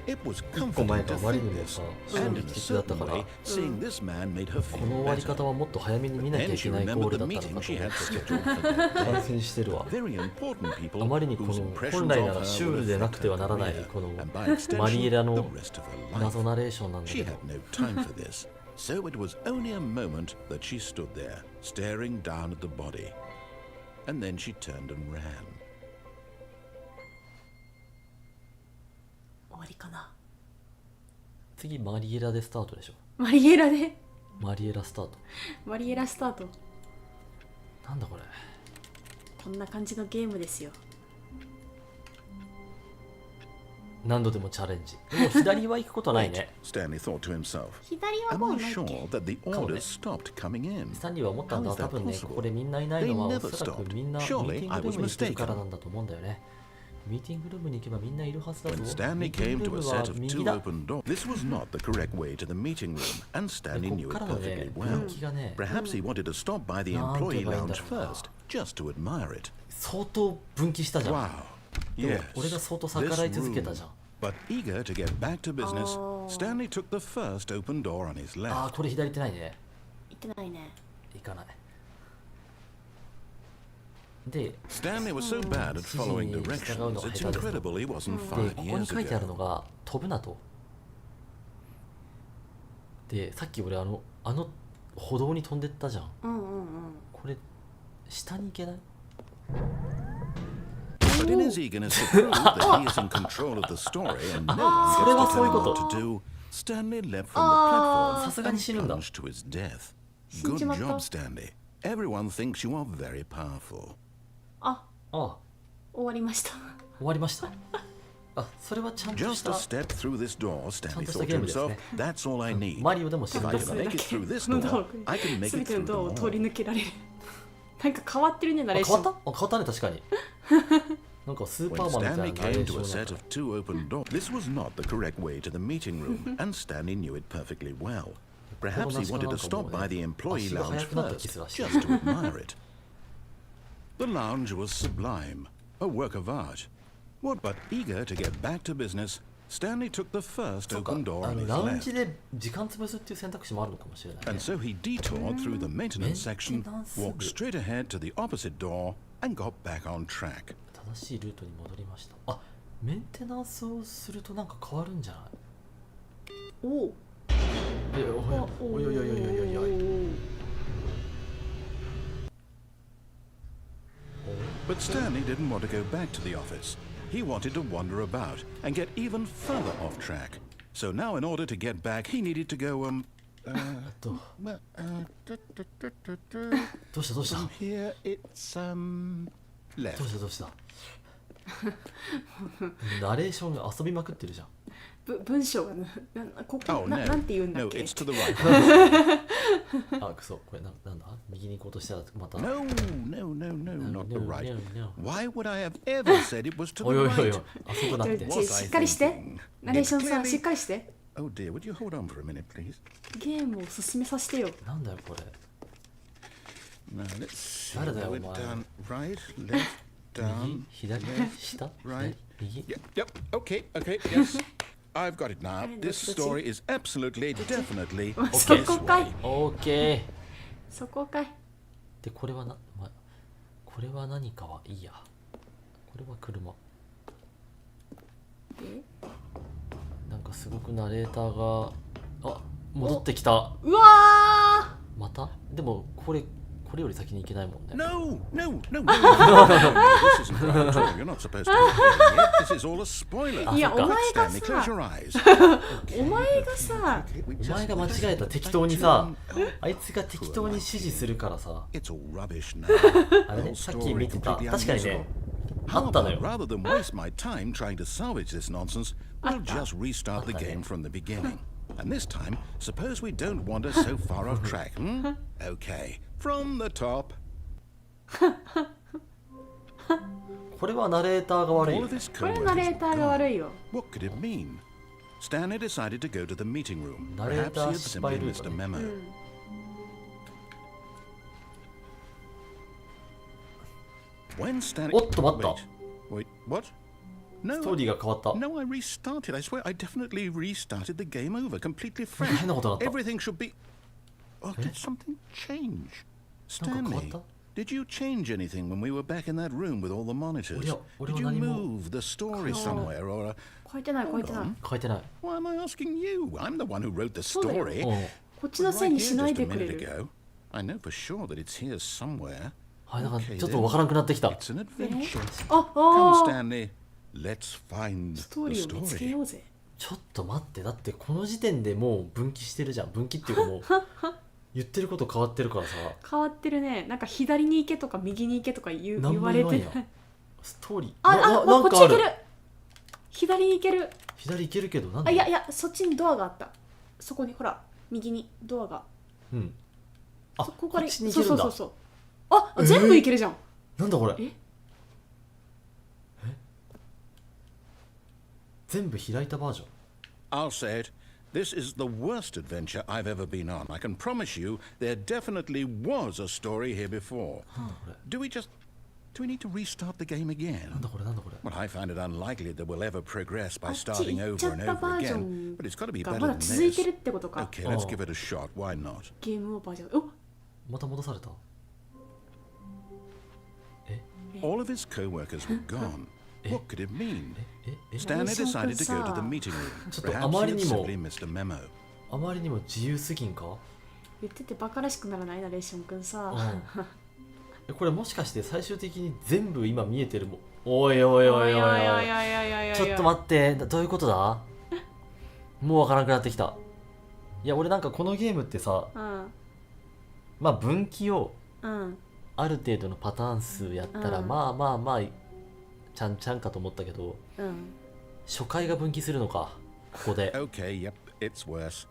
It was comforting to think this, and in a certain way, seeing this man made her こ feel の終わり better. 方はもっと早めに見なきゃ Then い she けないゴー remembered ルだ the ったの meeting か she と思 had って scheduled for that 感 day. 染してるわ。 Very important people あまりにこ whose の impressions 本来 of な her らシュー would ルでな affect くてはならない her この career, and by マリエ extension, ラ the の rest of her 謎 life. ナレーションなんだ She けど had no time for this, so it was only a moment that she stood there, staring down at the body. And then she turned and ran. 終わりかな。次マリエラでスタートでしょ。マリエラで。マリエラスタート。マリエラスタート。なんだこれ。こんな感じのゲームですよ。何度でもチャレンジ。でも左は行くことないね。Stanley thought to himself. 左は Am もう I ないっ sure け？ that the orders stopped coming in? スタンリーは思ったんだ。多分ね、ここでみんないないのはおそらくみんなミーティングルームに行ってるからなんだと思うんだよね。ミーティングルームに行けばみんないるはずだぞ。 When Stanley came to a set of two open doors, this was not the correct way to the meeting room, and Stanley knew it perfectly well. Perhaps he wanted to stop by the employee lounge first, just to admire it. 相当分岐したじゃん。 Wow. でも Yes. 俺が相当逆らい This 続けた room. じゃん。 But eager to get back to business, Stanley took the first open door on his ああ、 left. これ左行ってないね。行ってないね。行かない。で、 Stanley was so bad at following directions, it's incredible he wasn't で、 fired ここに years 書いてあるの ago. が飛ぶなと。でさっき俺あの歩道に飛んでったじゃん。うんうんうん。これ下に行けない？ But in his eagerness to prove that he is in control of the story and no oneそれは gets そういう to こ tell と。 him what to do, Stanley leapt from the platform さすがに and 死ぬんだ。 plunged to his death. 死ん Good じまった。 job, Stanley. Everyone thinks you are very powerful. あ、あ、終わりました。終わりました。あ、それはちゃんとし Just た a step through this door, Stanley ちゃんとした thought ゲー to ムですね。 himself, that's all I need. マリオでも死 If ん I でる can から。 make it through this その door, I can make 全 it て through の the ドアを通り wall. 抜けられる。なんか変わってるね、ナあ、レーション。変わった？あ、変わったね、確かに。なんかスー When パーマンみたい Stanley なナレ came ーシ to a ョンだ set った of two open doors, this was not the correct way to the meeting room, and Stanley knew it perfectly well. Perhaps he wanted to stop by the employee lounge first, just to admire it. The lounge was sublime, a work of art. What but eager to get back to business, Stanley took the first そうか、 open door on his ラウン left. ジで時間潰すっていう選択肢もあるのかもしれないね And。so he detoured through the maintenance section, Maintenance. walked straight ahead to the opposite door, and got back on track. 正しいルートに戻りました。あ、メンテナンスをするとなんか変わるんじゃない？おお。おいおいおいおいおいおいおい。 But Stanley didn't want to go back to the office. He wanted to wander about and get even further off track. So now, in order to get back, he needed to go, ど well, どうしたどうした from here it's, どう left. したどうしたナレーションが遊びまくってるじゃん。文章がここ Oh, no. なんて言うんだっ No, け？ it's to the right. あ、くそ、これなんだ？右に行こうとしたらまた。 No, no, no, no, not the No, right. no, no. Why would I have ever said it was to おい the おいおいおい right?、あそこだって。 Was し I っかりして thinking? ナレーションさん Clearly- しっかりして Oh dear, would you hold on for a minute, please? ゲームを進めさせてよ。なんだよこれ。 Now let's see. 誰だよ、 We're お前。 down right, left, 右 down. 左下 right. 右 Yep, okay, yes. I've got it now. Fine, This that's story is absolutely, definitely そ this こかい way. オーケー。そこかい。でこれはこれは何かはいいや。これは車。なんかすごくナレーターが戻ってきた。うわまた？でもこれより先に行けないもんね。 No, no, no, no, no, no, no, this isn't right at all. You're not supposed to be here yet. This is all a spoiler. ー。いやお前が Stanley, close さ your eyes. お前がさ Okay, we お前 just- が間違えた適当にさ、あいつが適当に指示するからさ。 It's all rubbish now. あれ The ね、 whole さっき story 見てた。 completely 確かに unusable. ね、あ How ったの about よ。 rather than waste my time trying to salvage this nonsense, we'll just restart the Okay. game from the beginning. And this time, suppose we don't wander so far off track, hmm? Okay, from the top. これはナレーターが悪い All よ of。his これナレ co-workers ータ were ーが gone. 悪いよ。 What could it mean? Stanley decided to go to the meeting room. Narrator Perhaps he had simply spy missed a route. memo. When Stanley... おっと待った。 Wait, what? No, ストーリーが変わった。 no, I restarted. I swear, I definitely restarted the game over, completely fresh. 変なことになった。 Everything should be... Oh, did something change? なんか変わっ Stanley, た？ did you change anything when we were back in that room with all the monitors? 俺は Did you 何も move the story somewhere or... 書いてない書いてない on. 書いてない。 Why am I asking you? I'm the one who wrote the そうだよ。 story. うん。こっちの Right せいに here しない just で a くれ minute る。 ago. I know for sure that it's here somewhere. はい、なんか Okay, ちょっとわからなくなってきた。 It's an adventure. あ Come, あ Stanley. Let's find ストー the リーを見つけ story. ようぜ。ちょっと待って、だってこの時点でもう分岐してるじゃん。分岐っていうかもう言ってること変わってるからさ。変わってるね。なんか左に行けとか右に行けとか言何もわれて言わんやん。ストーリー。あ、なんかあるこっち行ける。左に行ける。左行けるけど、なんあ、で？いや、そっちにドアがあった。そこにほら、右にドアが。うん。あ、こここからっちに行けるんだ。そう。あ、全部行けるじゃん。なんだこれ？え？全部開いたバージョン。 I'll say it. This is the worst adventure I've ever been on. I can promise you there definitely was a story here before. なんだこれ？ Do we need to restart the game なん again? だこれ？なんだこれ？ Well, I find it unlikely that we'll ever progress あ by っち starting 行っちゃ over っ and たバ over ージョ again. ン But it's got to be が better まだ than 続いてる this. ってことか。 Okay, let's Oh. give it a shot. Why not? ゲームオーバーじゃん。お、また戻された。 All of his co-workers were gone. What could it mean? え？ Stanley decided to go to the meeting room. ちょっと Perhaps あま he り had にも simply missed a memo. あまりにも自由すぎんか。言っててバカらしくならないナレーションくんさ、これもしかして最終的に全部今見えてるもん。おいおいおいおいおい、ちょっと待って、どういうことだ。もうわからなくなってきた。いや俺なんかこのゲームってさ、まあ分岐をある程度のパターン数やったら、まあまあまあちゃんちゃんかと思ったけど、初回が分岐するのかここで。 Okay, yep, it's worse.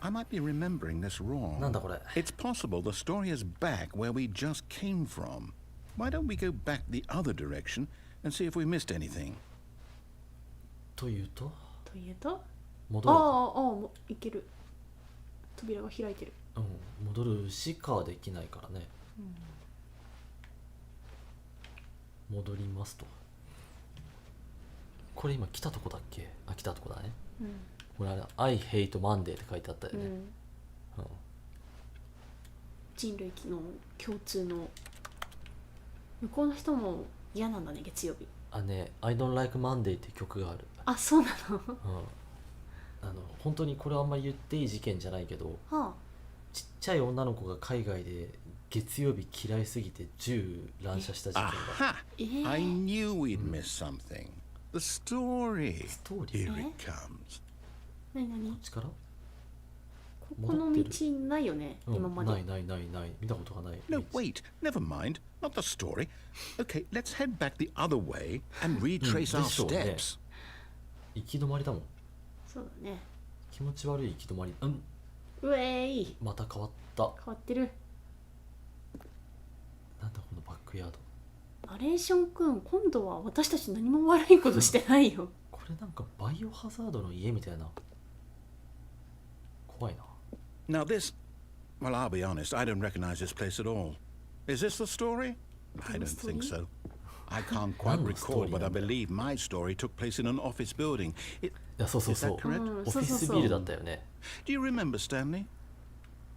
I might be remembering this wrong. なんだこれ。 It's possible the story is back where we just came from. Why don't we go back the other direction and see if we missed anything? というとあ戻る。あいける。扉が開いてる。戻るしかできないからね、戻りますと。これ今来たとこだっけ。あ、来たとこだね。これあれ I hate Monday って書いてあったよね。人類の共通の。向こうの人も嫌なんだね、月曜日。あね、I don't like Monday って曲がある。あ、そうなの。本当にこれはあんまり言っていい事件じゃないけど、ちっちゃい女の子が海外で月曜日嫌いすぎて銃乱射した事件が。Aha! I knew we'd miss something. The story. Here it comes. 何何。こっちからこの道ないよね、今まで。ない見たことがない。 No, wait. Never mind. Not the story. Okay, let's head back the other way and retrace our steps. 行き止まりだもん。そうだね。気持ち悪い行き止まり。うえい。また変わった。変わってる。なんだこのバックヤード。ナレーションくん、今度は私たち何も悪いことしてないよ。これなんかバイオハザードの家みたいな。怖いな。Now this, well, I'll be honest, I don't recognize this place at all. Is this the story? I don't think so. I can't quite recall, but I believe my story took place in an office building. いや、そうそうそう。オフィスビルだったよね。Do you remember, Stanley?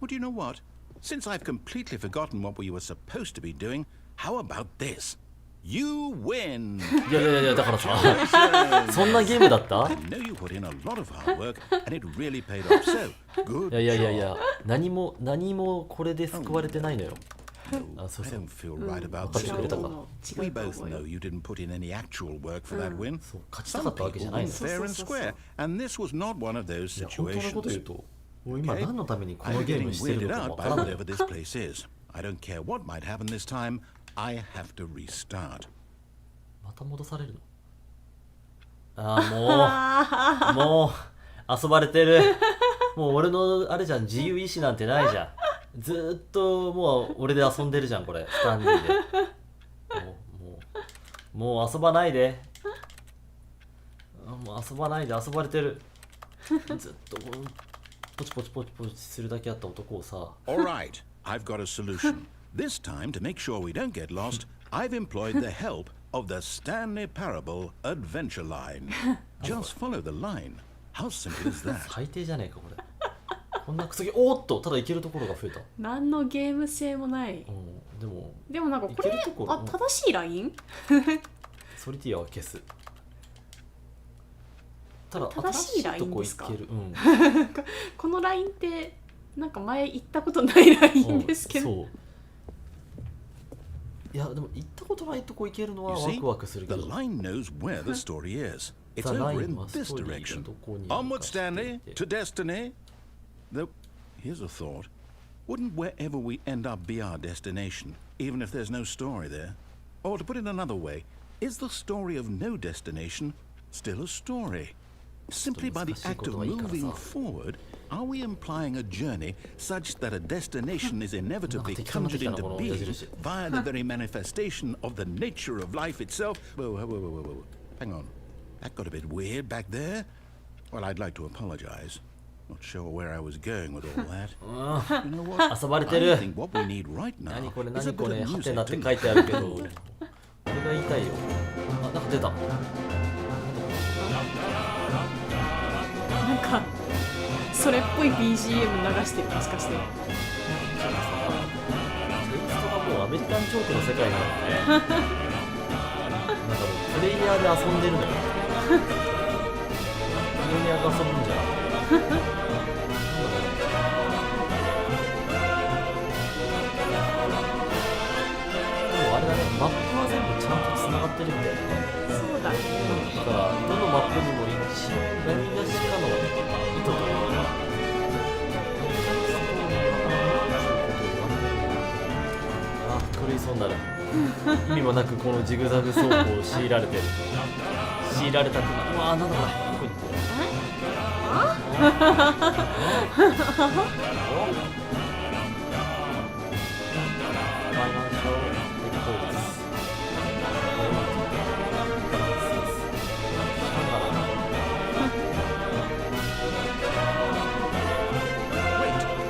Well, do you know what? Since I've completely forgotten what we were supposed to be doing, how about this? You win! いや、だからさ、そんなゲームだった？ I know you put in a lot of hard work, and it really paid off, so good いや、 job. 何もこれで救われてないのよ。I don't feel right about this at all. We both know you didn't put in any actual work for that win. そう、勝ちたか Some ったわけじゃ people ない win の。 fair and square, and this was not one of those いや、本当のこと言う situations. と、もう今何のためにこ I'm のゲー getting ムしてる weirded のかも out わ by からない。 whatever this place is. I don't care what might happen this time. I have to restart. また戻されるの？もう遊ばれてる。もう俺のあれじゃん、自由意志なんてないじゃん。ずーっともう俺で遊んでるじゃん、これスタンリーで。もう遊ばないで。もう遊ばないで、遊ばれてる。ずっとポチするだけあった男をさ。All right, I've got a solution. This time, to make sure we don't get lost, I've employed the help of the Stanley Parable adventure line. Just follow the line. How simple is that? 最低じゃねえかこれ。こんなくそぎ、おーっとただ行けるところが増えた。何のゲーム性もない。でもなんかこれ正しいライン？ソリティアは消す。ただ正しいラインですか？このラインってなんか前行ったことないラインですけど。そう。いやでも行ったことないとこ行けるのはワクワクするけど。The line knows where the story is. It's over in this direction. Onward, Stanley, to destiny. Though, here's a thought. Wouldn't wherever we end up be our destination, even if there's no story there? Or to put it another way, is the story of no destination still a story? Simply by the act of moving forward, are we implying a journey such that a destination is inevitably conjured into being via the very manifestation of the nature of life itself? Whoa. Hang on. That got a bit weird back there. Well, I'd like to apologize. Not sure where I was going with all that. You know what? I think what we need right now is a bit of music, don't you? これが言いたいよ。あ、なんか出た。なんかそれっぽい BGM 流してる、もしかして。テイストがもうアメリカンチョークの世界なのね。なんかもうプレイヤーで遊んでるのよ。プレイヤーが遊ぶんじゃん。マップは全部ちゃんとつながってるみたいなね。そうだね。だからどのマップにも何がしかの意図というか、あ、狂いそうになる。意味もなくこのジグザグ走行を強いられてる。強いられたくなる。うわー、なんだこれ。どこ行ってる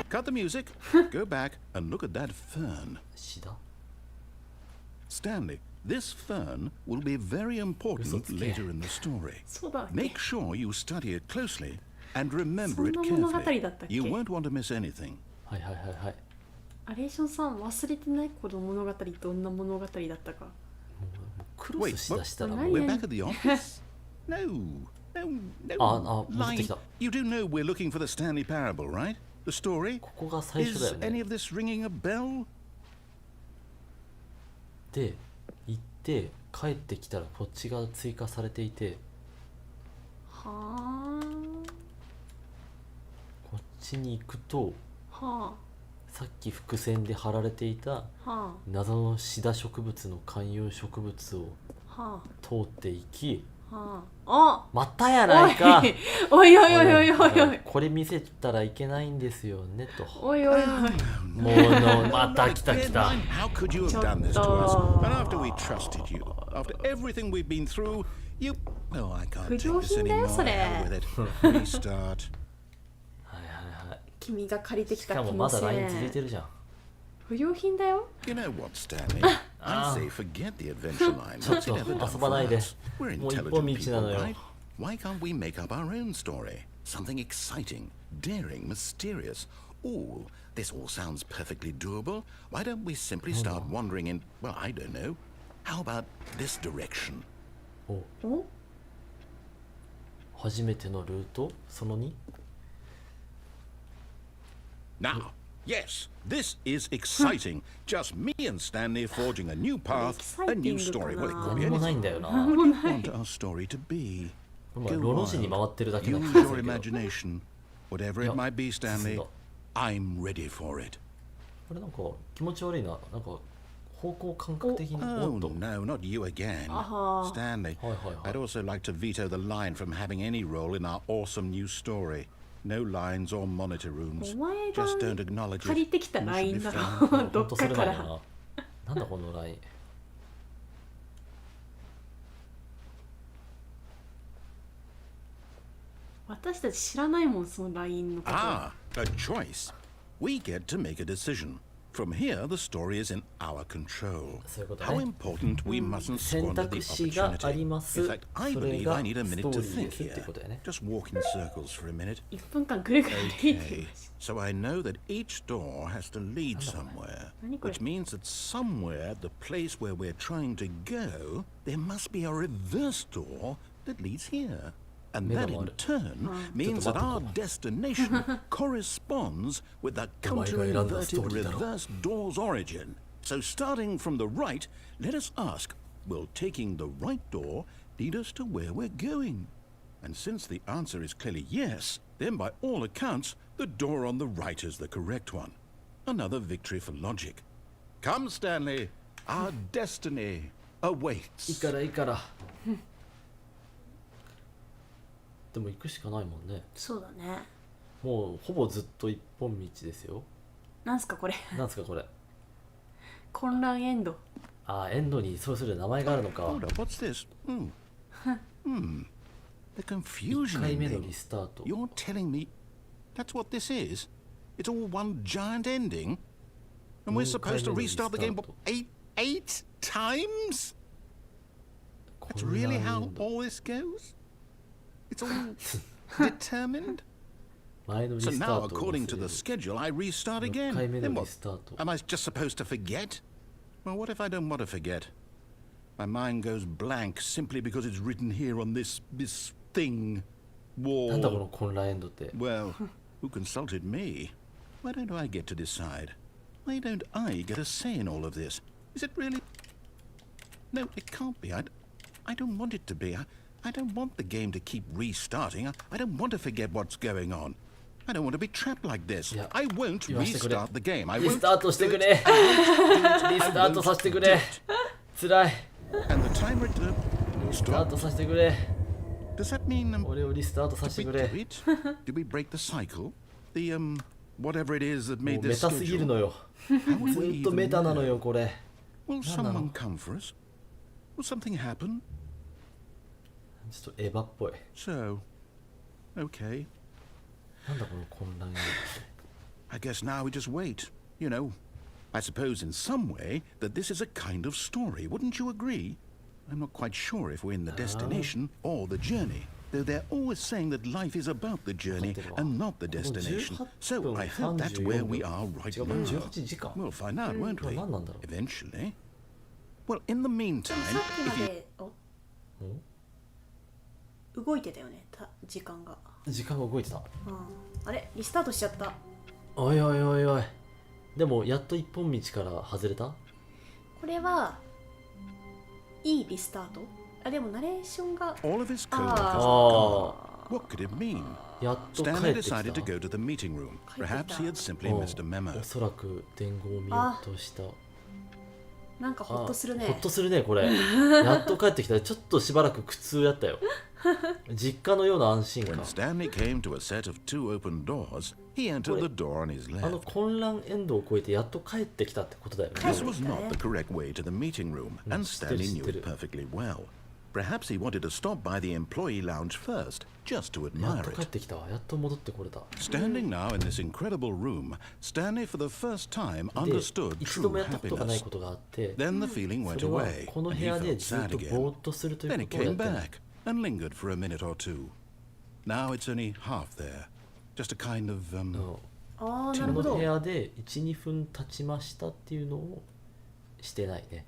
？Cut the music, go back and look at that fern. Stanley, this fern will be very important later in the story. そうだっけ。 Make sure you study it closely and remember it そんな物語だったっ carefully. け？ You won't want to miss anything. はいはいはいはい。アレーションさん忘れてない？この物語どんな物語だったか。クロスしだしたらもう We're back at the office? No, no, no. Line, you do know we're looking for the Stanley Parable, right? The story? ここが最初だ Is よ any ね。 of this ringing a bell? で行って帰ってきたらこっちが追加されていて、はこっちに行くとあ。はさっき伏線で貼られていたあ。は謎のシダ植物の観葉植物をあ。は通っていき、あ。はあ。またやないか。おいおいおいおいおいおい。これ見せたらいけないんですよねと。おいおいおい。もうまた来た来た。 How could you have done this to us? And after we trusted you, after everything we've been through, you... Oh, I can't take this anymore. Hell with it. Restart. はいはいはい。君が借りてきしたかも気のまだせい。 LINE 続いてるじゃん。不良品だよ。 You know what, Stanley? I say forget the adventure line. ちょっ What's it ever と done 遊ば for ないで。 us? We're もう一 intelligent 本道なの people, よ。 right? Why can't we make up our own story? Something exciting, daring, mysterious. Ooh, this all sounds perfectly doable. Why don't we simply start wandering in, well, I don't know. How about this direction? お？初めてのルートその2。 Now, yes, this is exciting. Just me and Stanley forging a new path, a new story. Well, it could be 何もない anything. んだよな。 What do you want our story to be? まあ Go ロの字に wild. 回ってるだけな気 Use がす your るけど。 imagination. Whatever it might be, Stanley, I'm ready for it. これなんか気持ち悪いな。なんか方向感覚的に Oh, おっと。 no, not you again. Stanley, Hi, hi, hi. I'd also like to veto the line from having any role in our awesome new story. No lines or monitor rooms. お前が Just don't acknowledge 借り it. てきた We should LINE be だ friends. ろ。ほどっんとそれかから。なんやな。なんだこの LINE。私たち知らないもん、その LINE のこと。 Ah, a choice. We get to make a decision. From here, the story is in our control. そういうこと How ね。 important we mustn't 選 squander 択 the 肢があ opportunity. り In ます。 fact, I それ believe が I need a ス minute ト to ーリー think ですって here. ことやね。 Just walk in circles for a minute. 1分間ぐるぐる歩いて Okay, る。 so I know that each door has to lead somewhere, 何これ？ which means that somewhere at the place where we're trying to go, there must be a reverse door that leads here. And that in turn means that our destination corresponds with the counter-inverted reverse door's origin. So starting from the right, let us ask, will taking the right door lead us to where we're going? And since the answer is clearly yes, then by all accounts, the door on the right is the correct one. Another victory for logic. Come, Stanley, our destiny いい awaits. からいいから。でも行くしかないもんね。そうだね。もうほぼずっと一本道ですよ。なんすかこれ。なんすかこれ。混乱エンド。ああ、エンドにそうする名前があるのか。 Hold up, what's this? The confusion 1回目の ending. リスタート。 You're telling me that's what this is? It's all one giant ending? And we're supposed to restart the game eight times? That's really how all this goes? It's all determined? 前のリ So スタ now, ートを according 忘 to れ the る。 schedule, I restart again. 6回目 Then の what? リスタート。 Am I just supposed to forget? Well, what if I don't want to forget? My mind goes blank simply because it's written here on this thing. なんだこ Wall. の混乱エンドって。 Well, who consulted me? Why don't I get to decide? Why don't I get a say in all of this? Is it really... No, it can't be. I don't want it to be. I don't want the game to keep restarting. I don't want to forget what's going on. I don't want to be trapped like this. Yeah. I won't restart the game. I リ won't スタートしてくれ。リスタートさせてくれ。辛い。 And the timer it リスタートさせてくれ。 Does that mean 俺をリスタートさせて did く we れ。 do it? Did we break the cycle? The whatever it is that も made うメ this タすぎる schedule? のよ。 How would ず we っとメ even タなの know? よこれ。 Will なんなの？ someone come for us? Will something happen? ちょっとエヴァっぽい。 So, okay. なんだこの混乱。 I guess now we just wait. You know, I suppose in some way that this is a kind of story. Wouldn't you agree? I'm not quite sure if we're in the destination or the journey. Though they're always saying that life is about the journey and not the destination. So I hope that's where we are right now. 18時間。 We'll find out, won't we? 何なんだろう。 Eventually. Well, in the meantime, さっきま if you... で動いてたよね、時間が。時間が動いてた。あれリスタートしちゃった。おいおいおいおい。でもやっと一本道から外れた？これはいいリスタート？あ、でもナレーションが all of his あ co-workers... あ。 What could it mean? やっと帰 Stanley ってきた。 decided to go to the meeting room. Perhaps he had simply missed a memo. おそらく伝言を見落とした。なんかホッとするね。ホッとするねこれ。やっと帰ってきた。ちょっとしばらく苦痛やったよ。実家のような安心 When 感。 Stanley came to a set of 2 open doors, he entered the door on his あの left. 混乱エンドを越えてやっと帰ってきたってことだよね。 This was not the correct way to the meeting room, and Stanley knew it still. perfectly well. Perhaps he wanted to stop by the employee lounge first, just to やっ admire と帰っ it. てきたわ。やっと戻ってこれた。 Standing now in this incredible room, Stanley for the first time で、 understood 一度も true やったことがない happiness. ことがあって、 Then the feeling そ went れは away, この and 部 he 屋で felt ずっ sad とぼー again. っとするとい Then う he ことをや came ってない。 back and lingered for a minute or two. Now it's only half there. Just a kind of ああ、なこのるほど部。屋で1、2分経ちましたっていうのをしてないね。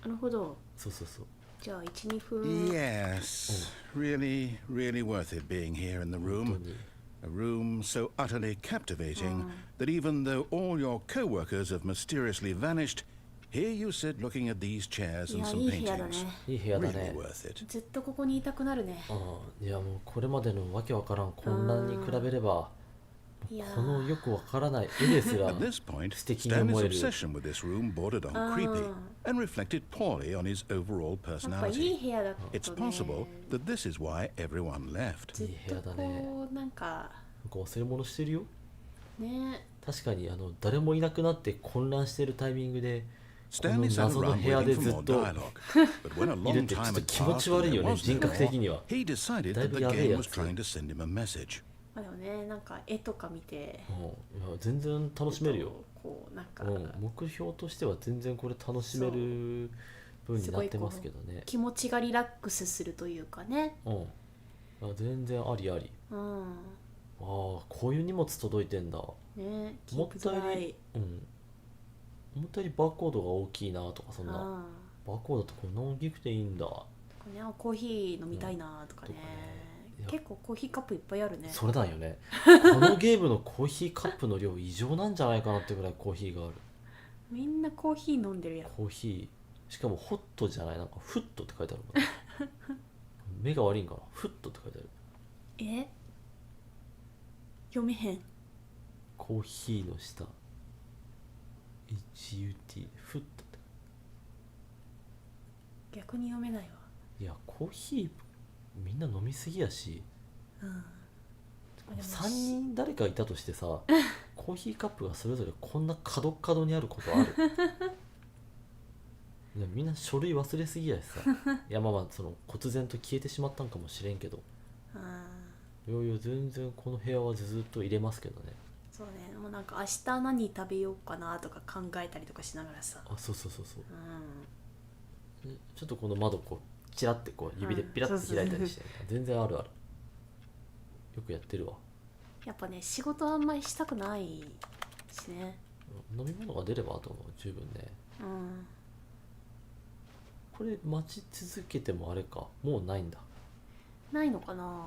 なるほど。そうそうそう。じゃあ1、2分。 yes, really, really worth it being here in the 本 room. 当に。 A room so utterly captivating that even though all your co-workers have mysteriously vanished, here you sit looking at these chairs い and や、 some いい部屋だ paintings. ね。いい部屋だ Really ね。 worth it. ずっとここにいたくなるね。ああ、いやもうこれまでのわけわからん混乱に比べれば、いやーこのよくわからない絵ですら At this point, 素敵に思 Stanley's える。 obsession with this room bordered on creepy and reflected poorly on his overall やっぱいい personality. 部屋だとね。 It's possible that this is why everyone left. ずっいい部屋とだね。こうなんかなんか忘れ物してるよ。ね。確かに誰もいなくなって混乱してるタイミングでこの Stanley sat 謎の around 部屋で waiting ず for っ more と dialogue. But when a いる long ってちょ time っと had 気持 passed ち and 悪い there よね。 was 人 no 格的 more, には。 he decided だい that ぶ the やべえ game や was つ。 trying to send him a message. まあでもね、なんか絵とか見て。いや全然楽しめるよ。こうなんか、目標としては全然これ楽しめる分になってますけどね。気持ちがリラックスするというかね。あ全然ありあり。うん。ああこういう荷物届いてんだ。ね。思ったより、思ったよりバーコードが大きいなとかそんな。バーコードってこんな大きくていいんだ。ね、コーヒー飲みたいなとかね。いや結構コーヒーカップいっぱいあるね。それなんよね。このゲームのコーヒーカップの量異常なんじゃないかなってぐらいコーヒーがある。みんなコーヒー飲んでるやん。コーヒーしかもホットじゃない、なんかフットって書いてあるもん。目が悪いんかな。フットって書いてある。え？読めへん。コーヒーの下 HUT フットって逆に読めないわ。いやコーヒーみんな飲みすぎやし、3人誰かいたとしてさコーヒーカップがそれぞれこんな角角にあることある？いやみんな書類忘れすぎやしさいやまあまあその忽然と消えてしまったんかもしれんけど、いやいや全然この部屋はずっと入れますけどね。そうね、もうなんか明日何食べようかなとか考えたりとかしながらさ。あそうそうそうそう、ちょっとこの窓こうチラってこう指でピラッと開いたりして、全然あるある。よくやってるわ。やっぱね仕事あんまりしたくないしね。飲み物が出ればあとも十分ね。これ待ち続けてもあれかもうないんだ。ないのかな。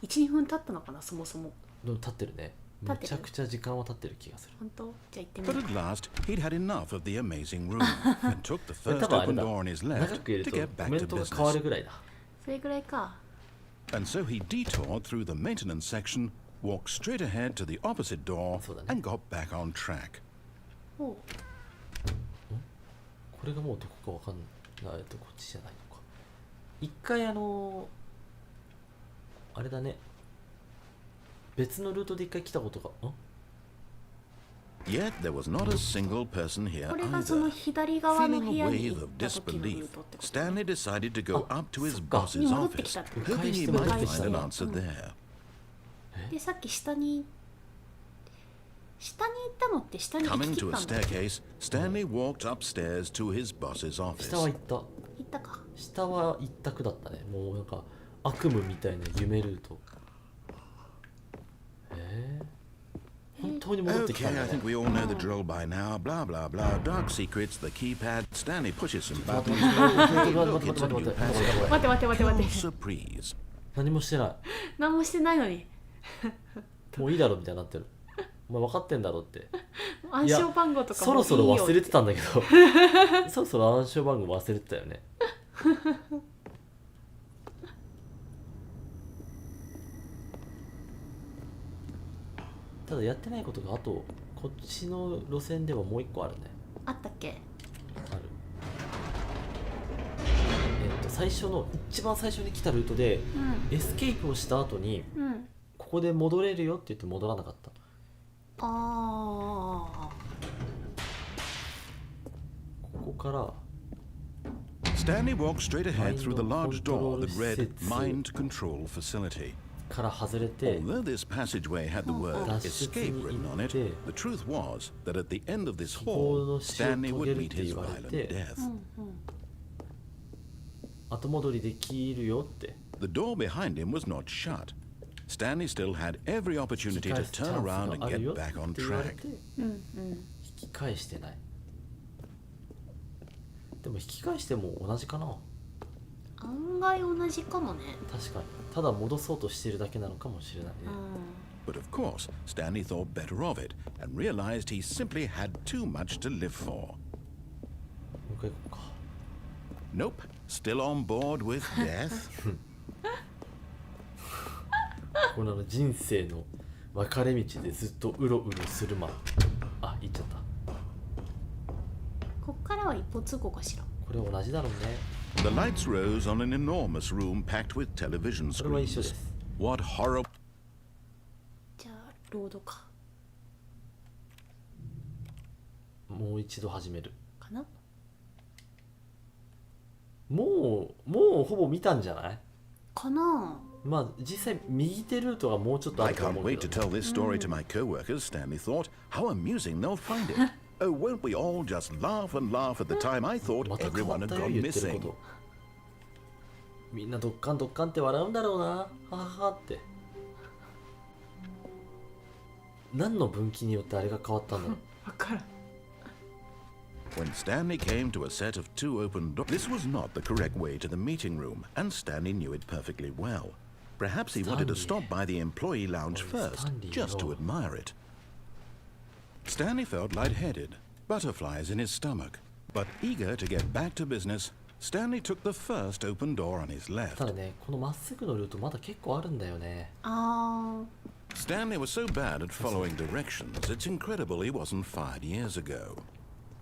1,2 分経ったのかなそもそも。でも立ってるね。めちゃくちゃ時間は経ってる気がする。本当？じゃあ行ってみ But る。 at last, he'd had enough of the amazing room and took the 多 first 分あれ open だ。 door on his 長 left くいる to と get コ back メ to ントが変わる business. ぐらいだ。それぐらいか。 And so he detoured through the maintenance section, walked straight ahead to the opposite door, そうだね。 and got back on track. おう。これがもうどこかわかんないとこっちじゃないのか。一回あれだね。別のルートで一回来たことが。Yet there was not a single person here これがその either. 左側の Feeling 部 a 屋に wave 行っ of た時のルー disbelief, トってこと。 Stanley decided to go up to his そっか。 boss's 戻ってき office, たって。 hoping he 迂 might 回して find 戻 an ってきた。 answer there. でさっき下に行ったのって下に行 Coming き to 切 a ったんだ。 staircase, Stanley walked upstairs to his boss's 下は office. 行った。行ったか。下は一択だったね。もうなんか悪夢みたいな夢ルート。本当に戻ってきたん Okay, だ I ね think。we all know the drill by now. Blah, blah, blah. Dark secrets, the keypad. Stanley pushes some 待って buttons. 待って Look, 待って it's a 待って new 待って passage. 待って待って待って待 Cool って。 surprise. 何もしてない。何もしてないのに。もういいだろみたいになってる。お前分かってんだろって。暗証番号とかそろもいいよそろ忘れてたんだけどそろそろ暗証番号忘れてたよね。ただやってないことがあとこっちの路線ではもう一個あるね。あったっけ？ある。最初の一番最初に来たルートで、エスケープをした後にうん。うん。ここで戻れるよって言って戻らなかった。ああ。ここから Stanley walked straight ahead through the large door that read Mind Mind Control Facility. から外れて Although this passageway had the word escape written on it, the truth was that at the end of this hall, Stanley would meet his violent death. 後戻りできるよって。 The door behind him was not shut. Stanley still had every opportunity to turn around and get back on って言われ track. て引き返してない。でも引き返しても同じかな。案外同じかもね。確かに。ただ戻そうとしてるだけなのかもしれないね。But of course, Stanley thought better of it and realized he simply had too much to live for. もう一回行こうか。 Nope, still on board with death. この人生の分かれ道でずっとうろうろするま。あ、行っちゃった。こっからは一歩通行かしら。これ同じだろうね。 The lights rose on an enormous room packed with television それは一緒で screens. す。 What horrible. じゃあロードかもう一度始める。かな。もうほぼ見たんじゃない？かな。まあ実際右手ルートがもうちょっとあ I ると can't 思う wait け to ど、 tell this story to my co-workers, Stanley thought. How amusing they'll find it. Oh, won't we all just laugh and laugh at the time I thought また変わ everyone っ had たよ gone 言ってるこ missing. と。みんなドッカンドッカンって笑うんだろうな。はははって。何の分岐によってあれが変わったんだろう。わからん。 When Stanley came to a set of two open doors, this was not the correct way to the meeting room, and Stanley knew it perfectly well. Perhaps he wanted to stop by the employee lounge first, Stanley, just to no. admire it. Stanley felt lightheaded, butterflies in his stomach. But eager to get back to business, Stanley took the first open door on his た left. だね、このまっすぐのルートまだ結構あるんだよね。あ Stanley was so bad at following directions, it's incredible he wasn't fired years ago.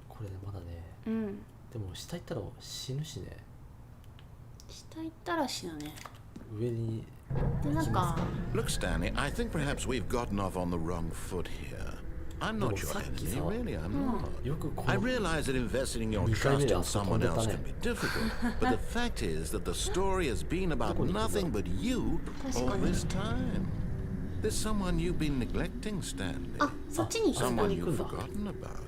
これね、まだね。ー。うん。でも下行ったら死ぬしね。下行ったら死ぬね。上にでなんか Look, Stanley, I think perhaps we've gotten off on the wrong foot here. I'm not your enemy, really, I'm not. よくこ I の realize that investing your 2回目 trust で in あそこ someone 飛んでた else ね。 can be difficult, but the fact is that the story has been about nothing but you all this time. There's someone you've been neglecting, Stanley. あ、そっちに行くんだ。 Someone you've forgotten about.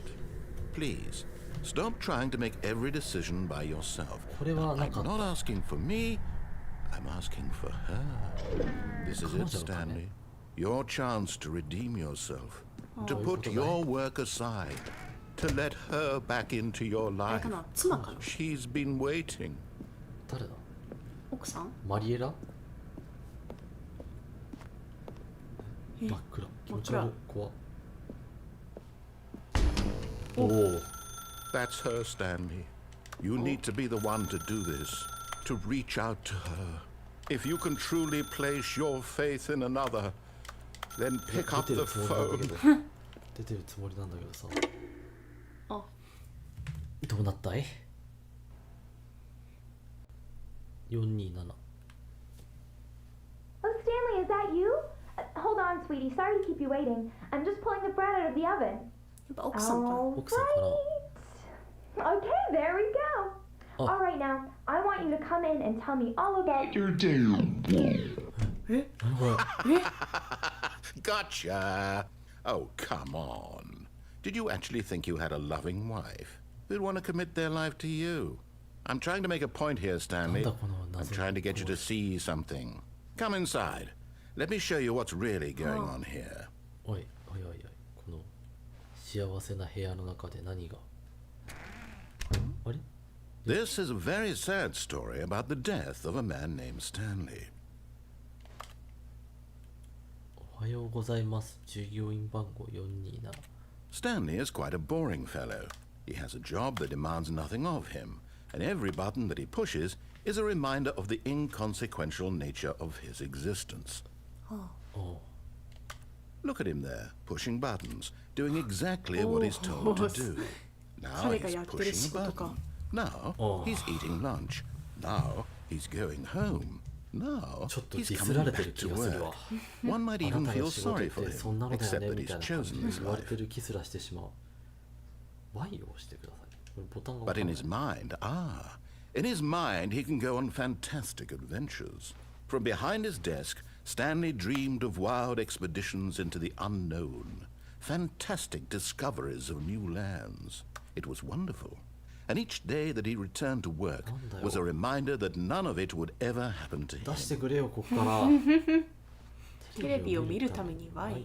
Please, stop trying to make every decision by yourself. これはな I'm んか not asking for me, I'm asking for her. This is it, 彼女のため。 Stanley. Your chance to redeem yourself. To そういうこ put とだね。 your work aside. To let her back into your あれ life. かな、妻かな。 She's been waiting. 誰だ？奥さん？マリエラ？真っ暗。気持ち悪い。怖っ。おお。That's her, Stanley. You need to be the one to do this, to reach out to her. If you can truly place your faith in another, then pick up the phone. 出てるつもりなんだけどさ。あ、どうなったい ?427。Oh, Stanley, is that you? Hold on, sweetie. Sorry to keep you waiting. I'm just pulling the bread out of the oven. やっぱ奥さんかな。 All 奥さんか right. Okay, there we go. Oh. All right, now, I want you to come in and tell me all about your day. な。何これ Gotcha. Oh, come on. Did you actually think you had a loving wife who'd want to commit their life to you? I'm trying to make a point here, Stanley. なんだこの謎 I'm trying to get you to see something. Come inside. Let me show you what's really going on here. おいおいおいおい、この幸せな部屋の中で何があれ This is a very sad story about the death of a man named Stanley. おはようございます。従業員番号427。Stanley is quite a boring fellow. He has a job that demands nothing of him, and every button that he pushes is a reminder of the inconsequential nature of his existence. Look at him there, pushing buttons, doing exactly what he's told to do. Now he's pushing a button. Now he's eating lunch. Now he's going home. Now ちょっと he's ディス coming られて back る気 to がするわ。 work. One might あな even た feel の仕事 sorry っ for てそんな him, のだよ except ね that みたい he's な感じ chosen で his 言われ life. てる気すらしてしまう。Y を押してください。これボタンがわ But かん in ない his mind, in his mind, he can go on fantastic adventures. From behind his desk, Stanley dreamed of wild expeditions into the unknown, fantastic discoveries of new lands. It was wonderful. And each day that he returned to work was a reminder that none of it would ever happen to 出 him. してくれよここからテレビを見るために Y。 テ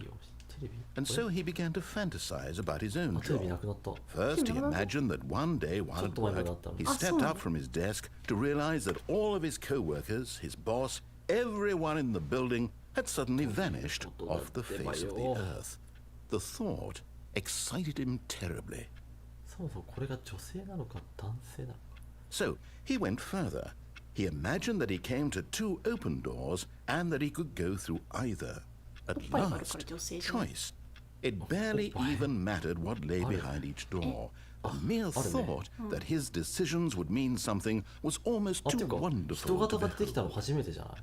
レビ And so he began to fantasize about his own あテレビな job. くなった First, he imagined that one day while at work, he stepped up from his desk to realize that all of his co-workers, his boss, everyone in the building had suddenly vanished off the face of the earth. The thought excited him terribly. そもそもこれが女性なのか男性なのか So he went further. He imagined that he came to two open doors and that he could go through either. At last, choice. It barely even mattered what lay behind each door. The mere thought that his decisions would mean something was almost あて too いうか人 wonderful 型 to が出てきたの behold. 初めてじゃない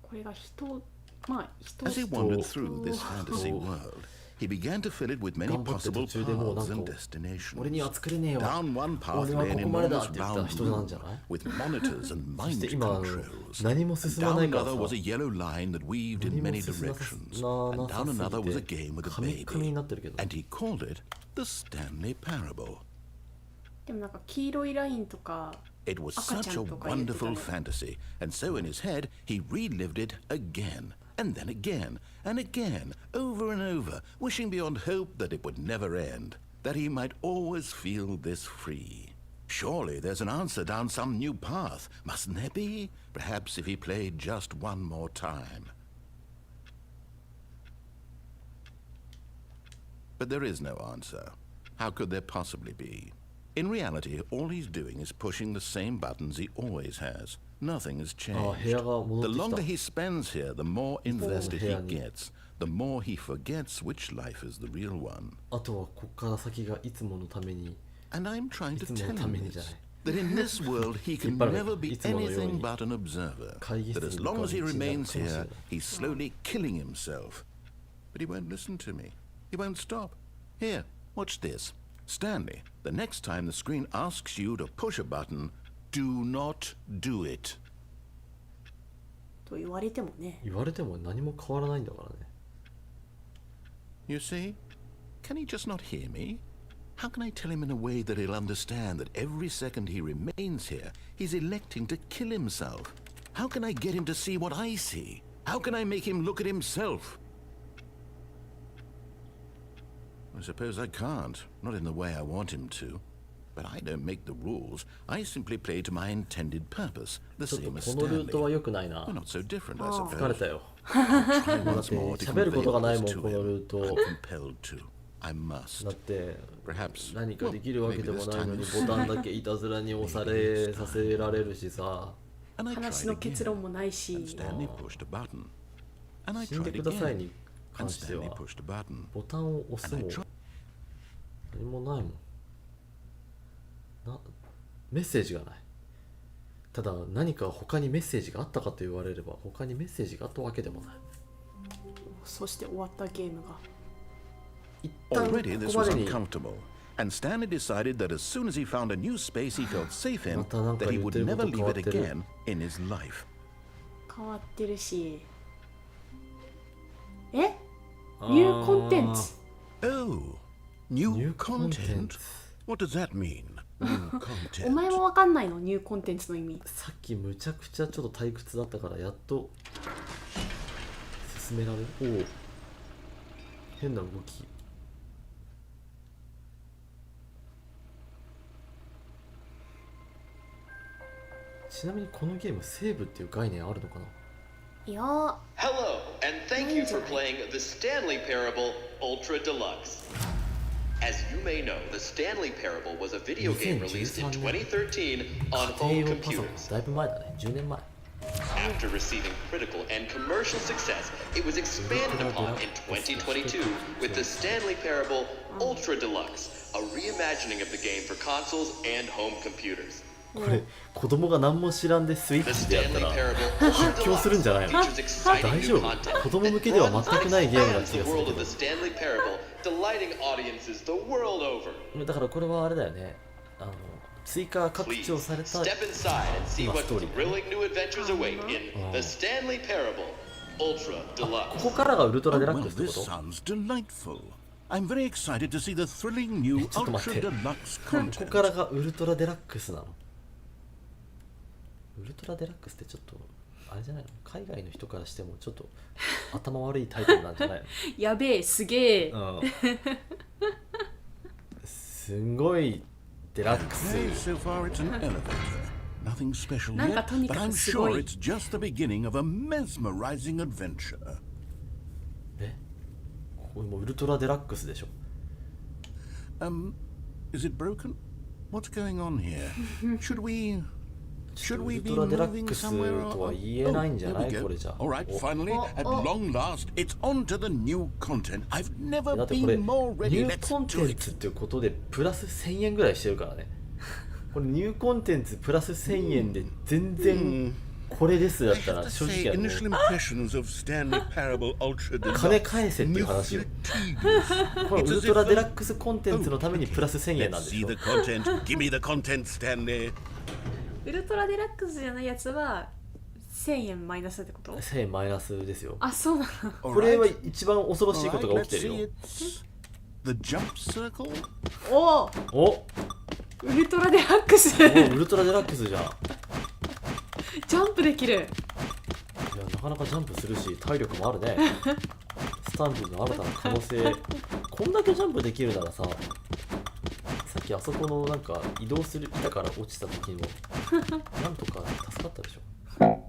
これが人、まあ人 As he wandered through this fantasy world, he began to fill it with many 頑張って possible 途中でもうなん paths and か destinations. 俺には作れねえわ Down one path 俺は lay こ an こまでだっ enormous て言った round 人なん room じゃない with monitors and そして mind 今 controls. 何も進まない Down から another さ was a yellow line that weaved in 何も many 進ま directions. な And さ down す another ぎ was a て game with a カミカミ baby. になってるけど And he called it the Stanley Parable. でもなんか黄色いラインとか It was 赤 such ちゃ a んとか言ってた wonderful ね fantasy, and so in his head he relived it again, and then again, and again, over and over, wishing beyond hope that it would never end, that he might always feel this free. Surely there's an answer down some new path, mustn't there be? Perhaps if he played just one more time. But there is no answer. How could there possibly be? In reality, all he's doing is pushing the same buttons he always has. Nothing has ああ部 changed. 屋が戻 The ってき longer た he spends here, the more invested he here. gets, the more he forgets which life is the real one. あとはこっから先がいつものために And I'm trying to いつもの tell ため him にじゃない this, that in this world he can 引っ張る never be いつものように anything but an observer. 会議室 That に as 向かう long as he 道になる remains かもしれない here, he's slowly killing himself. But he won't listen to me. He won't stop. Here, watch this. Stanley, the next time the screen asks you to push a button, do not do it. と言われてもね。言われても何も変わらないんだからね You see? Can he just not hear me? How can I tell him in a way that he'll understand that every second he remains here, he's electing to kill himself? How can I get him to see what I see? How can I make him look at himself? I suppose I can't, not in the way I want him to. But I don't make the rules. I simply play to my intended purpose, the ちょっと same as このルートは Stanley. 良くないな We're not so different, I 疲れ suppose. たよ Once more to 喋ることがないもん convey こ all の this ル to ート him. I'm compelled to. I だ must. って Perhaps. 何かできるわけで Maybe も this ないの time に is- ボタンだけいたずらに押されさせられるしさ And I 話 tried の結 again. 論もないし And Stanley pushed a button. And I 死んで tried ください again. に関 And して Stanley は pushed a button. ボタンを押すも And I tried. 何もないもんメッセージがないただ何か他にメッセージがあったかと言われれば他にメッセージがあったわけでもないそして終わったゲームが一旦 Already こ this こま was でに uncomfortable. And Stanley decided that as soon as he found a new space he felt safe in, またなんか that he 言っ would てること never 変 leave わ it ってる again in his life. 変わってるしえニューコンテンツ Oh, new New content? content. What does that mean? New お content. 前もわかんないのニューコンテンツの意味さっきむちゃくちゃちょっと退屈だったからやっと進められるおお変な動きちなみにこのゲームセーブっていう概念あるのかないや Hello, and thank you for playing the Stanley Parable Ultra Deluxe. As you may know, the Stanley Parable was a video game released in 2013 on 家 home 庭用パソコン computers. だいぶ前だね10年前 After receiving critical and commercial success, it was expanded upon in 2022 with the Stanley Parable Ultra Deluxe, a reimagining of the game for consoles and home computers. これ子供が何も知らんでスイ The ッチでやった Stanley ら Parable Ultra 発狂するんじゃないの Deluxe features exciting 大 new 丈夫 content. 子供向けでは全くないゲームな Expands 気 the がする world け of ど the Stanley Parable, delighting audiences the world over. だからこれはあれだよね追加拡 Please 張された step inside and see what story. thrilling new adventures await in the Stanley Parable Ultra こ Deluxe. こからがウルトラ Oh, デラッ well, クスってこ this と sounds delightful. I'm very excited to see the thrilling new ちょっと待って。 ultra deluxe ここ content. からがウルトラデラックスなのウルトラデラックスってちょっとあれじゃないの海外の人からしてもちょっと頭悪いタイトルなんじゃないやべえすげえの、すんごいデラックス Okay, so far it's an elevator. Nothing special なんか yet, とに but か I'm くすご sure い it's just the beginning of a mesmerizing adventure. えこれもうウルトラデラックスでしょ Is it broken? What's going on here? Should we ちょっ Should とウ we ル be トラデラッ moving クス somewhere? とは or- 言えないんじゃ there な we い go. これじゃ All right, お finally, at long last, it's on to the new content. I've だ never ってこれ been more ニ ready. ュー Let's コンテ do ン it. ツっていうことでプラス1000円ぐらいしてるからねこれニューコンテンツプラス1000円で全然これですだ I った have ら to 正 say, 直initial impressions of Stanley Parable Ultra 金 Deluxe. 返せっていう話よ Tedious. このウルトラデラックスコンテンツのためにプラス1000円なん Let's で see すよ the content. Give me the content, Stanley. ウルトラデラックスじゃないやつは1000円マイナスってこと1000円マイナスですよあそうなの All これは right. 一番恐ろし All いこと right, が let's 起きてる see. よ It's the jump circle. おおウルトラデラックスジウルトラデラックスじゃんいやャンプできるなかなかジャンプするし体力もあるねスタンディの新たな可能性こんだけジャンプできるならささっきあそこのなんか移動する板から落ちた時にもなんとか助かったでしょ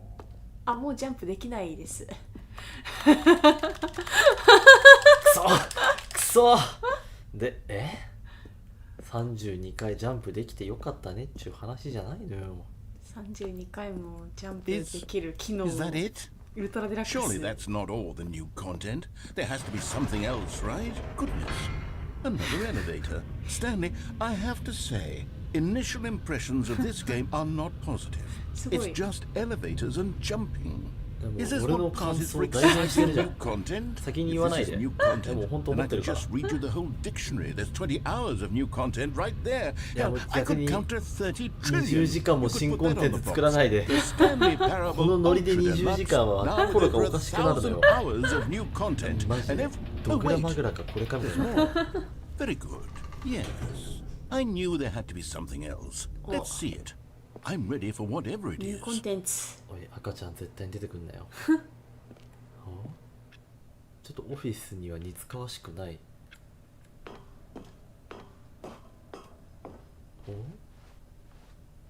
あもうジャンプできないですくそくそで32回ジャンプできてよかったねっちゅう話じゃないのよ32回もジャンプできる機能 Is that it? ウルトラデラック Surely ス that's not all the new content. There has to be something else, right? Goodness. Another elevator. Stanley, I have to say, initial impressions of this game are not positive. It's just elevators and jumping. Is this 俺の what 感 passes 想 for 大事にしてる exciting じゃ new ん content? 先に If 言わない this で is new でも content, 本当 then 思 I って could るから just read you the whole dictionary. There's 20 hours of new content right there. Yeah, Hell, but I could 逆に counter 30 20 trillion. 時間も You could 新 put コン that テ on ン the ツ box. 作らないで The Stanley Parable このノリで Ultra 20時間は Deluxe. Now 心が with おか over しくなるのよ 1,000 hours of new content. マジ And で every... ド Oh, グラ wait. マグラかこれかみたいな Very good. Yes. I knew there had to be something else. Let's see it. I'm ready for whatever it ニュー is. コンテンツおい赤ちゃん絶対に出てくんなよおちょっとオフィスには似つかわしくないお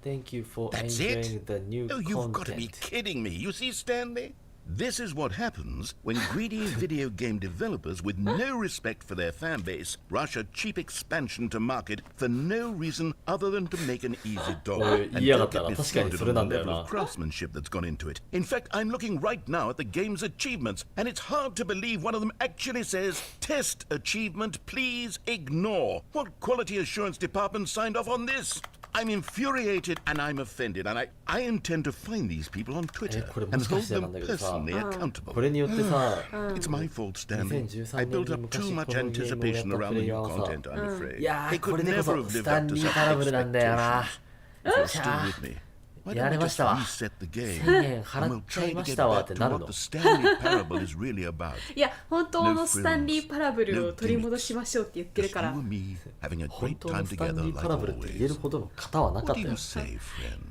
Thank you for That's enjoying it? the new Oh, you've got to be content kidding me. You see, Stanley? This is what happens when greedy video game developers with no respect for their fan base rush a cheap expansion to market for no reason other than to make an easy dollar. And don't get me started on the level of craftsmanship that's gone into it. In fact, I'm looking right now at the game's achievements, and it's hard to believe one of them actually says, "Test achievement, please ignore." What quality assurance department signed off on this? I'm infuriated and I'm offended, and I intend to find these people on Twitter and hold them personally accountable. これによってさ、 It's my fault, Stanley. I built up too much anticipation around the new content, I'm afraid. いや It ー、こ could れでこ never そ have ス lived タ up ン to リー such パラブルなんだよな。 expectations. If you're still with me, why や don't れ we ま just したわ。 reset the game 1000円 and 払 we'll っちゃ try い to ま get したわっ back て to なる what の。 the Stanley Parable is really about. いや本当のスタンリーパラブルを取り戻しましょうって言ってる Just か you ら and me having a 本 great 当の time スタン together リー like パラブルって言える always. ほどの型はなか What った do よ you。say, friend?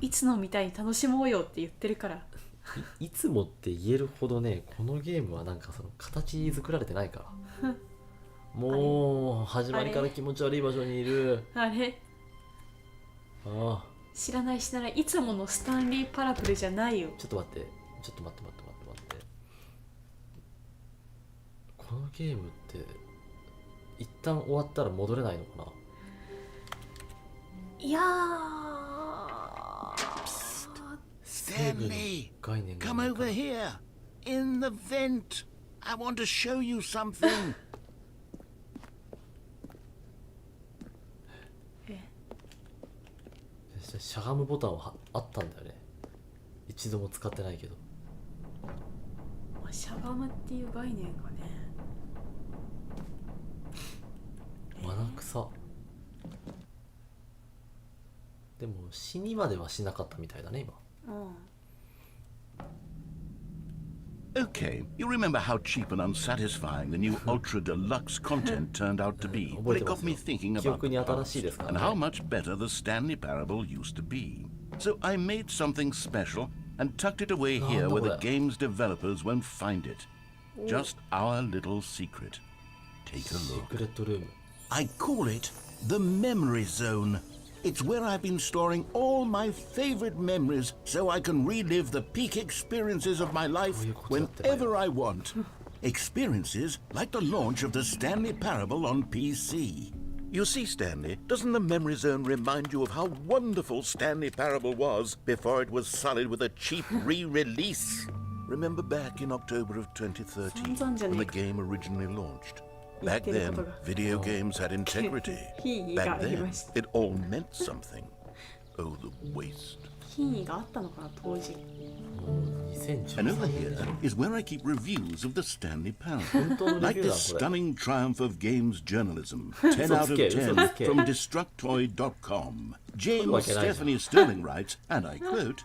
いつのみたいに楽しもうよって言ってるからいつもって言えるほどね、このゲームはなんかその形作られてないから。もう始まりから気持ち悪い場所にいる。あれああ、知らないいつものスタンリーパラブルじゃないよ。ちょっと待って、ちょっと待って。このゲームって一旦終わったら戻れないのかな。いやStanley, 概念が come ないから over here. In the vent. I want to show you something. しゃがむボタンはあったんだよね。一度も使ってないけど。しゃがむっていう概念がね。穴草。でも死にまではしなかったみたいだね今。Okay, you remember how cheap and unsatisfying the new ultra deluxe content turned out to be. But it got me thinking about the past and how much better the Stanley Parable used to be. So I made something special and tucked it away here where the game's developers won't find it. Just our little secret. Take a シー look. クレットルーム。 I call it the Memory Zone. It's where I've been storing all my favorite memories so I can relive the peak experiences of my life whenever I want. Experiences like the launch of the Stanley Parable on PC. You see, Stanley, doesn't the Memory Zone remind you of how wonderful Stanley Parable was before it was sullied with a cheap re-release? Remember back in October of 2013 when the game originally launched? Back then, video games had integrity. Back then, it all meant something. Oh, the waste. 品位があったのかな当時。 And over here is where I keep reviews of the Stanley Parable. Like this stunning triumph of games journalism. 10 out of 10 from Destructoid.com. James Stephanie Sterling writes, and I quote,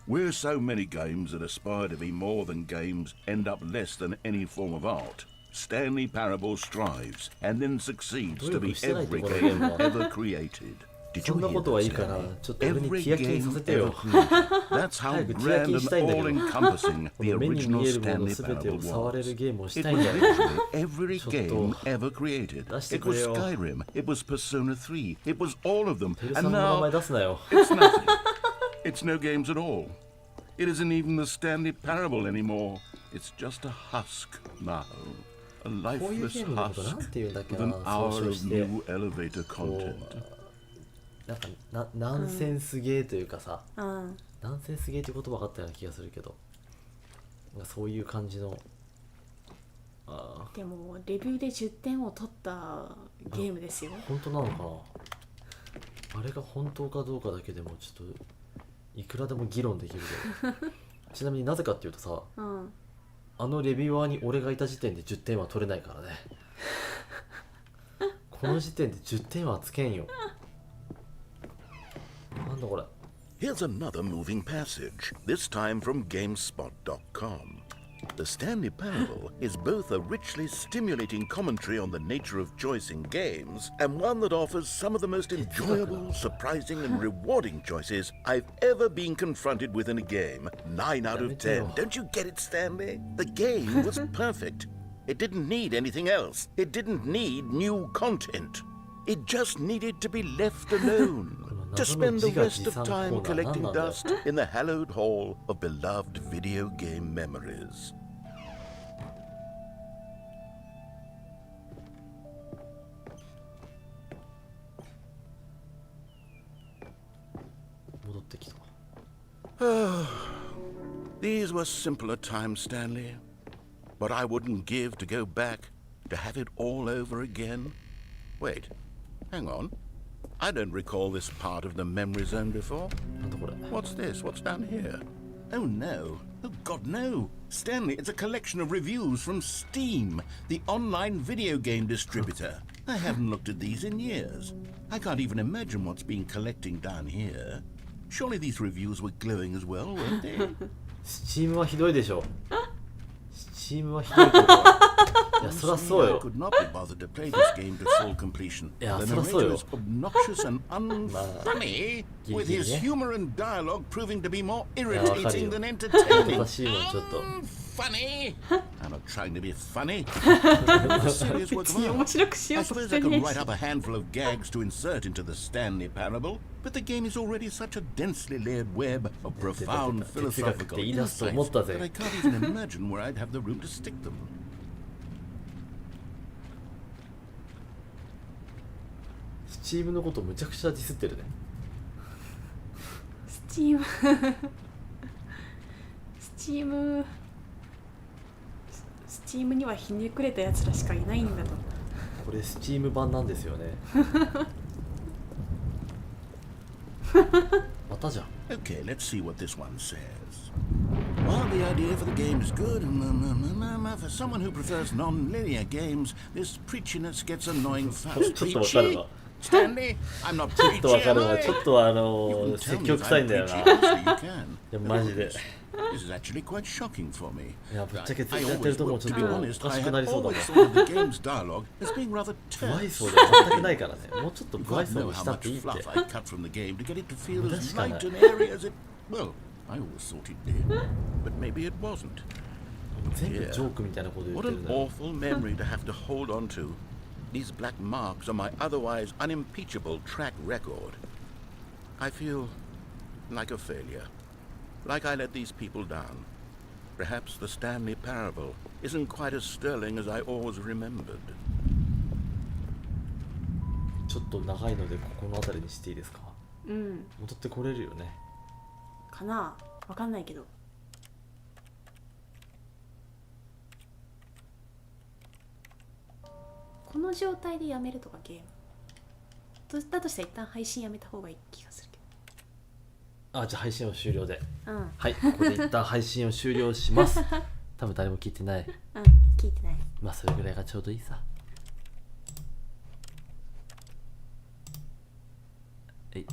"Where so many games that aspire to be more than games end up less than any form of art, Stanley Parable strives and then succeeds to be every game ever created." Did you hear that, Stanley? Every game ever created. That's how grand and all-encompassing the original Stanley Parable was. It was literally every game ever created. It was Skyrim, it was Persona 3, it was all of them. And now, it's nothing. It's no games at all. It isn't even the Stanley Parable anymore. It's just a husk now. A lifeless husk with an hour of new elevator content. なんかナンセンスゲーというかさ、ナンセンスゲーって言葉があったような気がするけど、なんかそういう感じの。でもレビューで10点を取ったゲームですよ。本当なのかな。あれが本当かどうかだけでもちょっといくらでも議論できるけど。ちなみになぜかっていうとさ、あのレビュアーに俺がいた時点で10点は取れないからね。この時点で10点はつけんよ。なんだこれ。 Here's another moving passage, this time from GameSpot.com. The Stanley Parable is both a richly stimulating commentary on the nature of choice in games and one that offers some of the most enjoyable, surprising, and rewarding choices I've ever been confronted with in a game. 9 out of 10. Don't you get it, Stanley? The game was perfect. It didn't need anything else. It didn't need new content. It just needed to be left alone. to spend the rest of time collecting dust in the hallowed hall of beloved video game memories. 戻ってきた。 These were simpler times, Stanley. But I wouldn't give to go back to have it all over again. Wait, hang on. I don't recall this part of the memory zone before. なんだこれ。 What's this? What's down here? Oh no. Oh God, no. Stanley, it's a collection of reviews from Steam, the online video game distributor. I haven't looked at these in years. I can't even imagine what's been collecting down here. Surely these reviews were glowing as well, weren't they? スチームはひどいでしょ。スチームはひどいと思う。いや、そりゃそう I よ。 could not be bothered to play this game to full completion. Yeah, The そりゃそうよ。 narrator is obnoxious and unfunny, with his ギリギリね。 humor and dialogue proving to be more いや、わかる irritating よ。 than entertaining. 正しいもんちょっと。 Funny? I'm not trying to be funny. It's a serious work of 面 art. 白くしよ I うとし suppose て I ね could write up a handful of gags to insert into the Stanley Parable, but the game is already such a densely layered web of profound philosophical 言い出すと insights 思った that I ぜ。 can't even imagine where I'd have the room to stick them. スチームのことむちゃくちゃディスってるね。スチームスチームにはひねくれたやつらしかいないんだと。これスチーム版なんですよね。またじゃん。 Okay, let's see what this one says. Well, the idea for the game is good. For someone who prefers non-linear games, this preachiness gets annoying fast. ちょっとわかる Preachy? わ。 Stanley, I'm not ちょっとわ preachy, か am るわ。 I? ちょっと You can 積 tell me 極 if 臭い I'm んだよな。 preachy, い honestly, you can. や、マジで。 This is actually quite shocking for me. いや、ぶっちゃけ I ずっとやってる always ともう would, ちょ to っ be と honest, おか I しくな had りそうだもん always。thought of the game's dialogue as being rather 不愛 terse. 想で全くないからね。もうちょっと You 不愛 can't 想 know に how したっ much ていいって。 fluff I cut from the game to get it to feel as 無駄しかない。 light and airy as it... Well, I always thought it did, but maybe it wasn't. 全部ジョークみたいなこと言っ What てる an んだよ。 awful memory to have to hold on to. These black marks are my otherwise unimpeachable track record. I feel like a failure. Like I let these people down. Perhaps the Stanley Parable isn't quite as sterling as I always remembered. ちょっと長いのでここの辺りにしていいですか。うん。戻ってこれるよね。かな、わかんないけど。この状態でやめるとかゲームだとしたら一旦配信やめた方がいい気がするけあ、じゃあ配信を終了で。ど。うん。はい、ここで一旦配信を終了します。多分誰も聞いてない。うん、聞いてない。まあそれぐらいがちょうどいいさ。はい。